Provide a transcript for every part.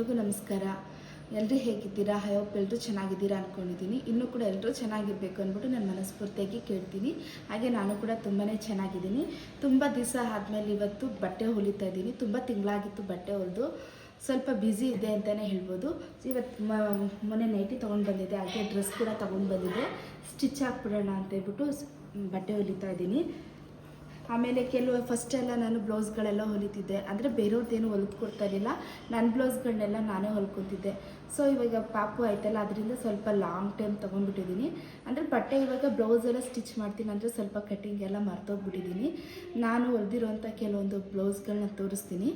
ಎಲ್ರಿಗೂ ನಮಸ್ಕಾರ. ಎಲ್ಲರೂ ಹೇಗಿದ್ದೀರಾ? ಐ ಹೋಪ್ ಎಲ್ಲರೂ ಚೆನ್ನಾಗಿದ್ದೀರಾ ಅಂದ್ಕೊಂಡಿದ್ದೀನಿ. ಇನ್ನೂ ಕೂಡ ಎಲ್ಲರೂ ಚೆನ್ನಾಗಿರಬೇಕು ಅಂದ್ಬಿಟ್ಟು ನಾನು ಮನಸ್ಫೂರ್ತಿಯಾಗಿ ಕೇಳ್ತೀನಿ. ಹಾಗೆ ನಾನು ಕೂಡ ತುಂಬಾ ಚೆನ್ನಾಗಿದ್ದೀನಿ. ತುಂಬ ದಿವಸ ಆದಮೇಲೆ ಇವತ್ತು ಬಟ್ಟೆ ಹೊಲಿತಾ ಇದ್ದೀನಿ. ತುಂಬ ತಿಂಗಳಾಗಿತ್ತು ಬಟ್ಟೆ ಹೊಲಿದು. ಸ್ವಲ್ಪ ಬ್ಯುಸಿ ಇದೆ ಅಂತಲೇ ಹೇಳ್ಬೋದು. ಇವತ್ತು ಮೊನ್ನೆ ನೈಟಿ ತೊಗೊಂಡು ಬಂದಿದ್ದೆ, ಹಾಗೆ ಡ್ರೆಸ್ ಕೂಡ ತೊಗೊಂಡು ಬಂದಿದ್ದೆ. ಸ್ಟಿಚ್ ಹಾಕ್ಬಿಡೋಣ ಅಂತ ಹೇಳ್ಬಿಟ್ಟು ಬಟ್ಟೆ ಹೊಲಿತಾ ಇದ್ದೀನಿ. ಆಮೇಲೆ ಫಸ್ಟೆಲ್ಲ ನಾನು ಬ್ಲೌಸ್ಗಳೆಲ್ಲ ಹೊಲಿತಿದ್ದೆ, ಅಂದರೆ ಬೇರೆಯವ್ರದ್ದೇನು ಹೊಲಿದು ಕೊಡ್ತಾ ಇರಲಿಲ್ಲ, ನನ್ನ ಬ್ಲೌಸ್ಗಳನ್ನೆಲ್ಲ ನಾನೇ ಹೊಲ್ಕೊತಿದ್ದೆ. ಸೊ ಇವಾಗ ಪಾಪು ಆಯ್ತಲ್ಲ, ಅದರಿಂದ ಸ್ವಲ್ಪ ಲಾಂಗ್ ಟೈಮ್ ತೊಗೊಂಡ್ಬಿಟ್ಟಿದ್ದೀನಿ. ಅಂದರೆ ಬಟ್ಟೆ ಇವಾಗ ಬ್ಲೌಸೆಲ್ಲ ಸ್ಟಿಚ್ ಮಾಡ್ತೀನಿ ಅಂದರೆ ಸ್ವಲ್ಪ ಕಟ್ಟಿಂಗ್ ಎಲ್ಲ ಮರ್ತೋಗ್ಬಿಟ್ಟಿದ್ದೀನಿ. ನಾನು ಹೊಲ್ದಿರೋಂಥ ಕೆಲವೊಂದು ಬ್ಲೌಸ್ಗಳನ್ನ ತೋರಿಸ್ತೀನಿ.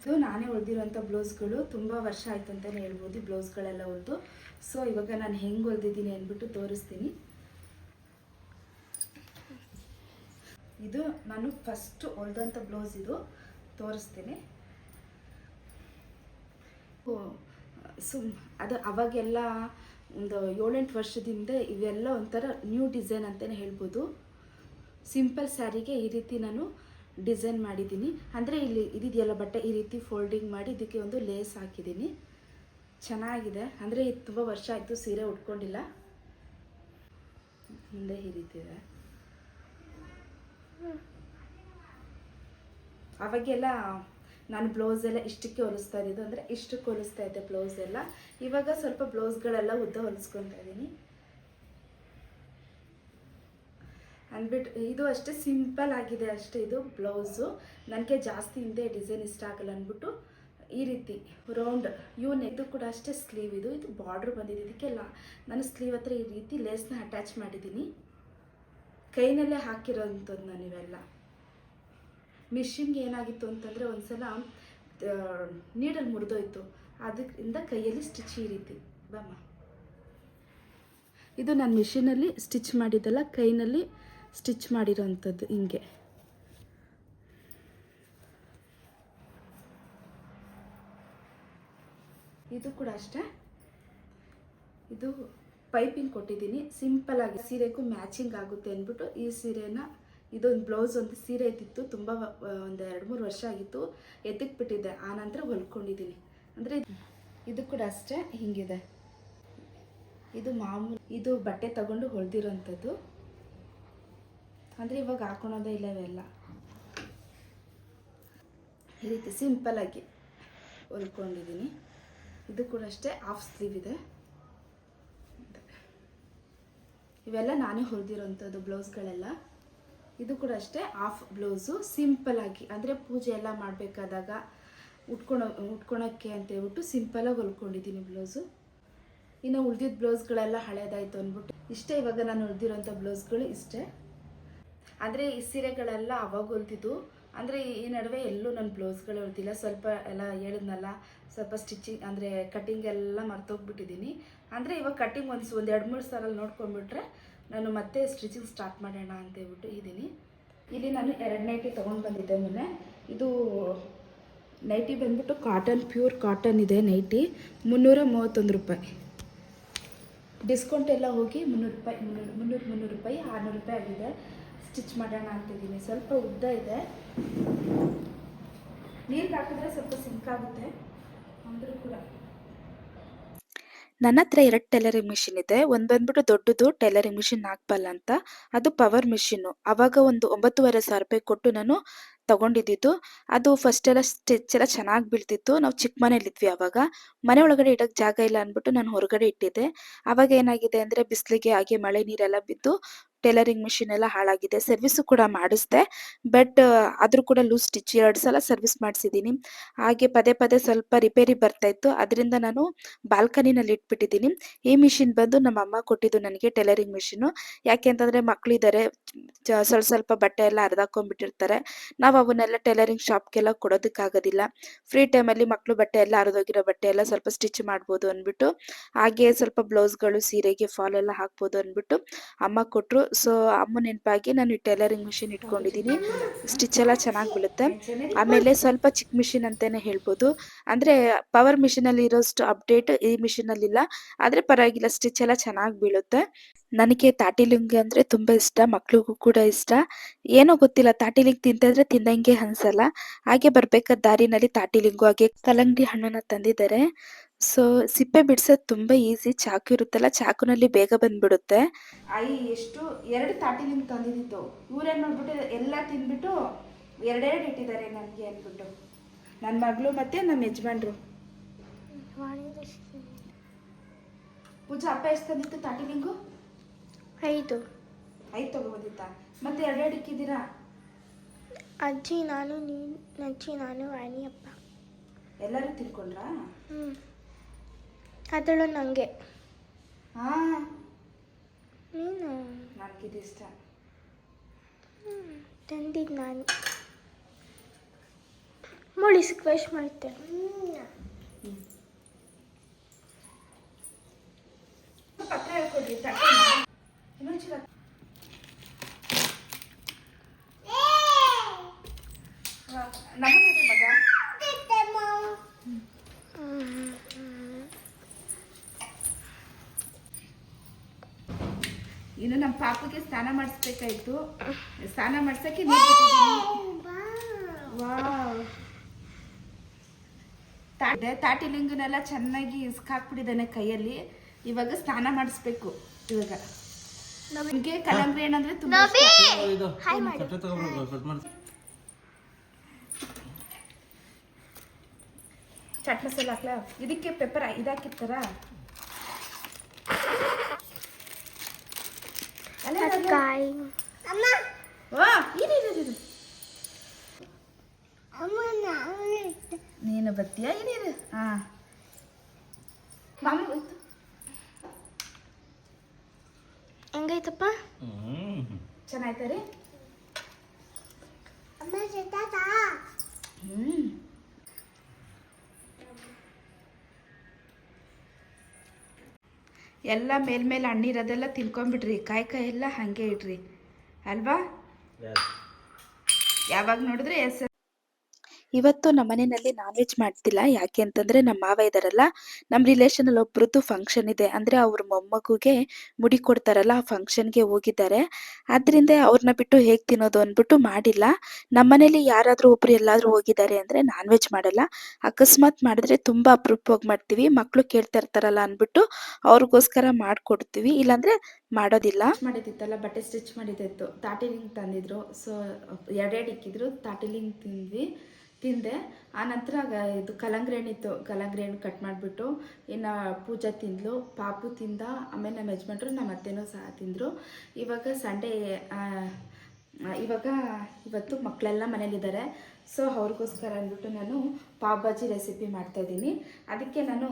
ಸೊ ನಾನೇ ಹೊಲ್ದಿರೋಂಥ ಬ್ಲೌಸ್ಗಳು ತುಂಬ ವರ್ಷ ಆಯ್ತು ಅಂತಲೇ ಹೇಳ್ಬೋದು, ಬ್ಲೌಸ್ಗಳೆಲ್ಲ ಹೊಲಿದು. ಸೊ ಇವಾಗ ನಾನು ಹೆಂಗೆ ಹೊಲ್ದಿದ್ದೀನಿ ಅಂದ್ಬಿಟ್ಟು ತೋರಿಸ್ತೀನಿ. ಇದು ನಾನು ಫಸ್ಟ್ ಹೊಲ್ದಂಥ ಬ್ಲೌಸ್, ಇದು ತೋರಿಸ್ತೀನಿ. ಅದು ಅವಾಗೆಲ್ಲ ಒಂದು 7-8 ವರ್ಷದಿಂದ ಇವೆಲ್ಲ ಒಂಥರ ನ್ಯೂ ಡಿಸೈನ್ ಅಂತಲೇ ಹೇಳ್ಬೋದು. ಸಿಂಪಲ್ ಸ್ಯಾರಿಗೆ ಈ ರೀತಿ ನಾನು ಡಿಸೈನ್ ಮಾಡಿದ್ದೀನಿ. ಅಂದರೆ ಇಲ್ಲಿ ಇದೆಯಲ್ಲ ಬಟ್ಟೆ, ಈ ರೀತಿ ಫೋಲ್ಡಿಂಗ್ ಮಾಡಿ ಇದಕ್ಕೆ ಒಂದು ಲೇಸ್ ಹಾಕಿದ್ದೀನಿ. ಚೆನ್ನಾಗಿದೆ. ಅಂದರೆ ಇದು ತುಂಬ ವರ್ಷ ಆಯಿತು ಸೀರೆ ಉಟ್ಕೊಂಡಿಲ್ಲ. ಮುಂದೆ ಈ ರೀತಿ ಇದೆ. ಅವಾಗೆಲ್ಲ ನಾನು ಬ್ಲೌಸೆಲ್ಲ ಇಷ್ಟಕ್ಕೆ ಹೊಲಿಸ್ತಾ ಇದ್ದಿದ್ದು, ಅಂದರೆ ಇಷ್ಟಕ್ಕೆ ಹೊಲಿಸ್ತಾ ಇದ್ದೆ ಬ್ಲೌಸ್ ಎಲ್ಲ. ಇವಾಗ ಸ್ವಲ್ಪ ಬ್ಲೌಸ್ಗಳೆಲ್ಲ ಉದ್ದ ಹೊಲಿಸ್ಕೊತಾ ಇದ್ದೀನಿ ಅಂದ್ಬಿಟ್ಟು. ಇದು ಅಷ್ಟೇ ಸಿಂಪಲ್ ಆಗಿದೆ ಅಷ್ಟೇ ಇದು ಬ್ಲೌಸು. ನನಗೆ ಜಾಸ್ತಿ ಹಿಂದೆ ಡಿಸೈನ್ ಇಷ್ಟ ಆಗಲ್ಲ ಅಂದ್ಬಿಟ್ಟು ಈ ರೀತಿ ರೌಂಡ್ ಇದು ಕೂಡ ಅಷ್ಟೇ ಸ್ಲೀವ್. ಇದು ಬಾರ್ಡ್ರ್ ಬಂದಿದೆ. ಇದಕ್ಕೆಲ್ಲ ನಾನು ಸ್ಲೀವ್ ಹತ್ರ ಈ ರೀತಿ ಲೇಸ್ನ ಅಟ್ಯಾಚ್ ಮಾಡಿದ್ದೀನಿ. ಕೈನಲ್ಲೇ ಹಾಕಿರೋಂಥದ್ದು ನಾನು ಇವೆಲ್ಲ. ಮಿಷಿನ್ಗೆ ಏನಾಗಿತ್ತು ಅಂತಂದರೆ ಒಂದ್ಸಲ ನೀಡಲ್ಲಿ ಮುರಿದೋಯ್ತು, ಅದರಿಂದ ಕೈಯಲ್ಲಿ ಸ್ಟಿಚ್ ಈ ರೀತಿ ಬಮ್ಮ. ಇದು ನಾನು ಮಿಷಿನಲ್ಲಿ ಸ್ಟಿಚ್ ಮಾಡಿದ್ದಲ್ಲ, ಕೈನಲ್ಲಿ ಸ್ಟಿಚ್ ಮಾಡಿರೋಂಥದ್ದು ಹಿಂಗೆ. ಇದು ಕೂಡ ಅಷ್ಟೇ, ಇದು ಪೈಪಿಂಗ್ ಕೊಟ್ಟಿದ್ದೀನಿ ಸಿಂಪಲ್ ಆಗಿ, ಸೀರೆಗೂ ಮ್ಯಾಚಿಂಗ್ ಆಗುತ್ತೆ ಅಂದ್ಬಿಟ್ಟು ಈ ಸೀರೆನ, ಇದೊಂದು ಬ್ಲೌಸ್ ಒಂದು ಸೀರೆ ಇದ್ದಿತ್ತು, ತುಂಬ ಒಂದು 2-3 ವರ್ಷ ಆಗಿತ್ತು, ಎತ್ತಿಗೆ ಬಿಟ್ಟಿದ್ದೆ. ಆ ನಂತರ ಹೊಲ್ಕೊಂಡಿದ್ದೀನಿ. ಅಂದರೆ ಇದು ಕೂಡ ಅಷ್ಟೇ ಹಿಂಗಿದೆ. ಇದು ಮಾಮೂಲಿ, ಇದು ಬಟ್ಟೆ ತಗೊಂಡು ಹೊಲ್ದಿರೋಂಥದ್ದು. ಅಂದರೆ ಇವಾಗ ಹಾಕೊಳೋದೇ ಇಲ್ಲ ಇವೆಲ್ಲ. ಈ ರೀತಿ ಸಿಂಪಲ್ಲಾಗಿ ಹೊಲ್ಕೊಂಡಿದ್ದೀನಿ. ಇದು ಕೂಡ ಅಷ್ಟೇ ಹಾಫ್ ಸ್ಲೀವ್ ಇದೆ. ಇವೆಲ್ಲ ನಾನೇ ಹೊಲ್ದಿರೋಂಥದ್ದು ಬ್ಲೌಸ್ಗಳೆಲ್ಲ. ಇದು ಕೂಡ ಅಷ್ಟೇ ಹಾಫ್ ಬ್ಲೌಸು, ಸಿಂಪಲ್ಲಾಗಿ, ಅಂದರೆ ಪೂಜೆ ಎಲ್ಲ ಮಾಡಬೇಕಾದಾಗ ಉಟ್ಕೊಳಕ್ಕೆ ಅಂತ ಹೇಳ್ಬಿಟ್ಟು ಸಿಂಪಲಾಗಿ ಹೊಲ್ಕೊಂಡಿದ್ದೀನಿ ಬ್ಲೌಸು. ಇನ್ನು ಉಳಿದಿದ್ದ ಬ್ಲೌಸ್ಗಳೆಲ್ಲ ಹಳೇದಾಯಿತು ಅಂದ್ಬಿಟ್ಟು ಇಷ್ಟೇ. ಇವಾಗ ನಾನು ಹೊಲ್ದಿರೋಂಥ ಬ್ಲೌಸ್ಗಳು ಇಷ್ಟೇ. ಅಂದರೆ ಈ ಸೀರೆಗಳೆಲ್ಲ ಅವಾಗ ಹೊಲ್ದಿದ್ದು, ಅಂದರೆ ಈ ನಡುವೆ ಎಲ್ಲೂ ನನ್ನ ಬ್ಲೌಸ್ಗಳು ಹೊಲ್ದಿಲ್ಲ. ಸ್ವಲ್ಪ ಎಲ್ಲ ಹೇಳಿದ್ನಲ್ಲ, ಸ್ವಲ್ಪ ಸ್ಟಿಚಿಂಗ್ ಅಂದರೆ ಕಟ್ಟಿಂಗ್ ಎಲ್ಲ ಮರ್ತೋಗ್ಬಿಟ್ಟಿದ್ದೀನಿ. ಅಂದರೆ ಇವಾಗ ಕಟ್ಟಿಂಗ್ ಒಂದು 2-3 ಸಾರಲ್ಲಿ ನೋಡ್ಕೊಂಡ್ಬಿಟ್ರೆ ನಾನು ಮತ್ತೆ ಸ್ಟಿಚಿಂಗ್ ಸ್ಟಾರ್ಟ್ ಮಾಡೋಣ ಅಂತ ಹೇಳ್ಬಿಟ್ಟು ಇದ್ದೀನಿ. ಇಲ್ಲಿ ನಾನು 2 ನೈಟಿ ತೊಗೊಂಡು ಬಂದಿದ್ದೆ ಮೊನ್ನೆ. ಇದು ನೈಟಿ ಬಂದ್ಬಿಟ್ಟು ಕಾಟನ್, ಪ್ಯೂರ್ ಕಾಟನ್ ಇದೆ ನೈಟಿ. 331 ರೂಪಾಯಿ. ಡಿಸ್ಕೌಂಟ್ ಎಲ್ಲ ಹೋಗಿ 300 ರೂಪಾಯಿ, 300 ರೂಪಾಯಿ, 600 ರೂಪಾಯಿ ಆಗಿದೆ. ಸ್ಟಿಚ್ ಮಾಡೋಣ ಅಂತಿದ್ದೀನಿ. ಸ್ವಲ್ಪ ಉದ್ದ ಇದೆ, ನೀರಿಗೆ ಹಾಕಿದ್ರೆ ಸ್ವಲ್ಪ ಸಿಂಕಾಗುತ್ತೆ ಅಂದರೂ ಕೂಡ. ನನ್ನ ಹತ್ರ 2 ಟೈಲರಿಂಗ್ ಮಿಷಿನ್ ಇದೆ. ಒಂದು ಬಂದ್ಬಿಟ್ಟು ದೊಡ್ಡದು ಟೈಲರಿಂಗ್ ಮಿಷಿನ್ ನಾಗ್ಪಲ್ ಅಂತ, ಅದು ಪವರ್ ಮಿಷಿನ್ನು. ಆವಾಗ ಒಂದು 9,500 ರೂಪಾಯಿ ಕೊಟ್ಟು ನಾನು ತಗೊಂಡಿದ್ದು. ಅದು ಫಸ್ಟ್ ಎಲ್ಲ ಸ್ಟಿಚ್ ಎಲ್ಲ ಚೆನ್ನಾಗಿ ಬೀಳ್ತಿತ್ತು. ನಾವು ಚಿಕ್ಕ ಮನೇಲಿದ್ವಿ ಆವಾಗ. ಮನೆ ಒಳಗಡೆ ಇಡಕ್ಕೆ ಜಾಗ ಇಲ್ಲ ಅಂದ್ಬಿಟ್ಟು ನಾನು ಹೊರಗಡೆ ಇಟ್ಟಿದ್ದೆ. ಆವಾಗ ಏನಾಗಿದೆ ಅಂದರೆ ಬಿಸಿಲಿಗೆ ಹಾಗೆ ಮಳೆ ನೀರೆಲ್ಲ ಬಿದ್ದು ಟೈಲರಿಂಗ್ ಮಿಷಿನ್ ಎಲ್ಲ ಹಾಳಾಗಿದೆ. ಸರ್ವಿಸು ಕೂಡ ಮಾಡಿಸ್ದೆ, ಬಟ್ ಆದರೂ ಕೂಡ ಲೂಸ್ ಸ್ಟಿಚ್ 2 ಸಲ ಸರ್ವಿಸ್ ಮಾಡಿಸಿದ್ದೀನಿ. ಹಾಗೆ ಪದೇ ಪದೇ ಸ್ವಲ್ಪ ರಿಪೇರಿ ಬರ್ತಾ ಇತ್ತು, ಅದರಿಂದ ನಾನು ಬಾಲ್ಕನಿನಲ್ಲಿ ಇಟ್ಬಿಟ್ಟಿದ್ದೀನಿ. ಈ ಮಿಷಿನ್ ಬಂದು ನಮ್ಮ ಅಮ್ಮ ಕೊಟ್ಟಿದ್ದು ನನಗೆ, ಟೈಲರಿಂಗ್ ಮಿಷಿನು. ಯಾಕೆ ಅಂತಂದರೆ ಮಕ್ಕಳಿದ್ದಾರೆ, ಸ್ವಲ್ಪ ಬಟ್ಟೆ ಎಲ್ಲ ಹರಿದಾಕೊಂಡ್ಬಿಟ್ಟಿರ್ತಾರೆ. ನಾವು ಅವನ್ನೆಲ್ಲ ಟೈಲರಿಂಗ್ ಶಾಪ್ಗೆಲ್ಲ ಕೊಡೋದಕ್ಕಾಗೋದಿಲ್ಲ. ಫ್ರೀ ಟೈಮಲ್ಲಿ ಮಕ್ಕಳು ಬಟ್ಟೆ ಎಲ್ಲ ಹರಿದೋಗಿರೋ ಬಟ್ಟೆ ಎಲ್ಲ ಸ್ವಲ್ಪ ಸ್ಟಿಚ್ ಮಾಡ್ಬೋದು ಅಂದ್ಬಿಟ್ಟು, ಹಾಗೆ ಸ್ವಲ್ಪ ಬ್ಲೌಸ್ಗಳು, ಸೀರೆಗೆ ಫಾಲ್ ಎಲ್ಲ ಹಾಕ್ಬೋದು ಅಂದ್ಬಿಟ್ಟು ಅಮ್ಮ ಕೊಟ್ಟರು. ಸೊ ಅಮ್ಮ ನೆನಪಾಗಿ ನಾನು ಈ ಟೈಲರಿಂಗ್ ಮಿಷಿನ್ ಇಟ್ಕೊಂಡಿದ್ದೀನಿ. ಸ್ಟಿಚ್ ಎಲ್ಲ ಚೆನ್ನಾಗಿ ಬೀಳುತ್ತೆ. ಆಮೇಲೆ ಸ್ವಲ್ಪ ಚಿಕ್ಕ ಮಿಷಿನ್ ಅಂತಲೇ ಹೇಳ್ಬೋದು. ಅಂದರೆ ಪವರ್ ಮಿಷಿನಲ್ಲಿ ಇರೋಷ್ಟು ಅಪ್ಡೇಟ್ ಈ ಮಿಷಿನಲ್ಲಿಲ್ಲ. ಆದರೆ ಪರವಾಗಿಲ್ಲ, ಸ್ಟಿಚ್ ಎಲ್ಲ ಚೆನ್ನಾಗಿ ಬೀಳುತ್ತೆ. ನನಗೆ ತಾಟಿ ಲುಂಗಿ ಅಂದರೆ ತುಂಬ ಇಷ್ಟ, ಮಕ್ಳಿಗೂ ಕೂಡ ಇಷ್ಟ. ಏನೋ ಗೊತ್ತಿಲ್ಲ, ತಾಟಿ ಲುಂಗಿ ತಿಂತಿದ್ರೆ ತಿಂದಂಗೆ ಅನ್ಸಲ್ಲ. ಹಾಗೆ ಬರ್ಬೇಕಾದ ದಾರಿನಲ್ಲಿ ತಾಟಿ ಲುಂಗು ಹಾಗೆ ಕಲ್ಲಂಗಡಿ ಹಣ್ಣನ್ನ ತಂದಿದ್ದಾರೆ. ಸೊ ಸಿಪ್ಪೆ ಬಿಡ್ಸೋದು ತುಂಬ ಈಸಿ. ಚಾಕು ಇರುತ್ತಲ್ಲ, ಚಾಕುನಲ್ಲಿ ಬೇಗ ಬಂದ್ಬಿಡುತ್ತೆ. ಎಷ್ಟು 2 ತಾಟಿ ಲಿಂಕ್ ತಂದಿದ್ದಿತ್ತು. ಇವ್ರೇನು ಮಾಡ್ಬಿಟ್ಟು ಎಲ್ಲ ತಿಂದ್ಬಿಟ್ಟು ಎರಡೆರಡು ಇಟ್ಟಿದ್ದಾರೆ ನನಗೆ ಅಂದ್ಬಿಟ್ಟು. ನನ್ನ ಮಗಳು ಮತ್ತೆ ನಮ್ಮ ಯಜಮಾನ್ರು. ಪೂಜಾ ಅಪ್ಪ ಎಷ್ಟು ತಂದಿತ್ತು ತಾಟಿ ಲಿಂಗು? 5. 5 ತಗೊಬಂದಿತ್ತಾ? ಮತ್ತೆ ಎರಡೆರಡು ಇಕ್ಕಿದ್ದೀರಾ? ಅಜ್ಜಿ ನಾನು ವಾಣಿ ಅಪ್ಪ ಎಲ್ಲರೂ ತಿನ್ಕೊಂಡ್ರಾ? ಅದಳು ನನಗೆ. ಹಾಂ, ನೀನು ನನಗಿದು ಇಷ್ಟ. ತಂದಿದ್ದು ನಾನು ಮುಳಿ ರಿಕ್ವೆಸ್ಟ್ ಮಾಡ್ತೇನೆ. ಪತ್ರ ಹೇಳ್ಕೊಡ್ರಿ ಇನ್ನೊಂದು ಚೀಲ. ನಮಗೆ ಮಗ ಇನ್ನು ನಮ್ಮ ಪಾಪಗೆ ಸ್ನಾನ ಮಾಡಿಸ್ಬೇಕಾಯ್ತು. ಸ್ನಾನ ಮಾಡ್ಸಕ್ಕೆ ನೀರು ಬಿಟ್ಟಿದ್ದೀನಿ. ವಾವ್, ತಾಟಿ ಲಿಂಗನೆಲ್ಲ ಚೆನ್ನಾಗಿ ಇಸ್ಕಾಕ್ಬಿಟ್ಟಿದ್ದಾನೆ ಕೈಯಲ್ಲಿ. ಇವಾಗ ಸ್ನಾನ ಮಾಡಿಸ್ಬೇಕು. ಇವಾಗ ನಮಗೆ ಕಲ್ಲಂಗಡಿ ಏನಂದ್ರೆ ತುಂಬಾ ಚಾಟ್ ಮಸಾಲ ಹಾಕ್ಲಾ? ಇದಕ್ಕೆ ಪೆಪ್ಪರ್ ಇದಾಕಿರ್ತಾರ? ಕಾಯಿ ನೀನು ಬರ್ತೀಯಾ? ಏನಿರು. ಹಾ, ಮಾಮಿ ಹೋಯ್ತು. ಹೆಂಗೈತಪ್ಪ? ಚೆನ್ನಾಯ್ತಾ ರೀ? ಎಲ್ಲ ಮೇಲ್ಮೇಲೆ ಹಣ್ಣಿರೋದೆಲ್ಲ ತಿನ್ಕೊಂಬಿಡ್ರಿ. ಕಾಯಿ ಎಲ್ಲ ಹಾಗೆ ಇಡ್ರಿ ಅಲ್ವಾ? ಯಾವಾಗ ನೋಡಿದ್ರೆ ಇವತ್ತು ನಮ್ಮ ಮನೆಯಲ್ಲಿ ನಾನ್ ವೆಜ್ ಮಾಡ್ತಿಲ್ಲ. ಯಾಕೆ ಅಂತಂದ್ರೆ ನಮ್ಮ ಮಾವ ಇದಾರಲ್ಲ, ನಮ್ಮ ರಿಲೇಷನ್ ಅಲ್ಲಿ ಒಬ್ರದ್ದು ಫಂಕ್ಷನ್ ಇದೆ. ಅಂದ್ರೆ ಅವ್ರ ಮೊಮ್ಮಗುಗೆ ಮುಡಿ ಕೊಡ್ತಾರಲ್ಲ, ಆ ಫಂಕ್ಷನ್ಗೆ ಹೋಗಿದ್ದಾರೆ. ಆದ್ರಿಂದ ಅವ್ರನ್ನ ಬಿಟ್ಟು ಹೇಗ್ ತಿನ್ನೋದು ಅಂದ್ಬಿಟ್ಟು ಮಾಡಿಲ್ಲ. ನಮ್ಮ ಮನೇಲಿ ಯಾರಾದ್ರೂ ಒಬ್ರು ಎಲ್ಲಾದ್ರೂ ಹೋಗಿದ್ದಾರೆ ಅಂದ್ರೆ ನಾನ್ ವೆಜ್ ಮಾಡಲ್ಲ. ಅಕಸ್ಮಾತ್ ಮಾಡಿದ್ರೆ ತುಂಬಾ ಅಪರೂಪವಾಗಿ ಮಾಡ್ತೀವಿ. ಮಕ್ಳು ಕೇಳ್ತಾ ಇರ್ತಾರಲ್ಲ ಅಂದ್ಬಿಟ್ಟು ಅವ್ರಿಗೋಸ್ಕರ ಮಾಡ್ಕೊಡ್ತೀವಿ, ಇಲ್ಲಾಂದ್ರೆ ಮಾಡೋದಿಲ್ಲ. ಮಾಡಿದ್ದಿತ್ತಲ್ಲ, ಬಟ್ಟೆ ಸ್ಟಿಚ್ ಮಾಡಿದ್ದಿತ್ತು. ತಾಟಿ ಲಿಂಕ್ ತಂದಿದ್ರು. ಸೊ ಎರಡೆರಡು ಇಕ್ಕಿದ್ರು. ತಾಟಿ ಲಿಂಕ್ ತಿಂದೆ. ಆನಂತರ ಇದು ಕಲ್ಲಂಗಡಿ ಹಣ್ಣಿತ್ತು. ಕಲ್ಲಂಗಡಿ ಹಣ್ಣು ಕಟ್ ಮಾಡಿಬಿಟ್ಟು ಇನ್ನು ಪೂಜಾ ತಿಂದ್ಲು, ಪಾಪು ತಿಂದ, ಆಮೇಲೆ ನಮ್ಮ ಯಜಮಾನ್ರು ನಮ್ಮ ಅತ್ತೆನೂ ಸಹ ತಿಂದರು. ಇವಾಗ ಸಂಡೇ, ಇವತ್ತು ಮಕ್ಕಳೆಲ್ಲ ಮನೇಲಿದ್ದಾರೆ. ಸೊ ಅವ್ರಿಗೋಸ್ಕರ ಅಂದ್ಬಿಟ್ಟು ನಾನು ಪಾವ್ ಭಾಜಿ ರೆಸಿಪಿ ಮಾಡ್ತಾಯಿದ್ದೀನಿ. ಅದಕ್ಕೆ ನಾನು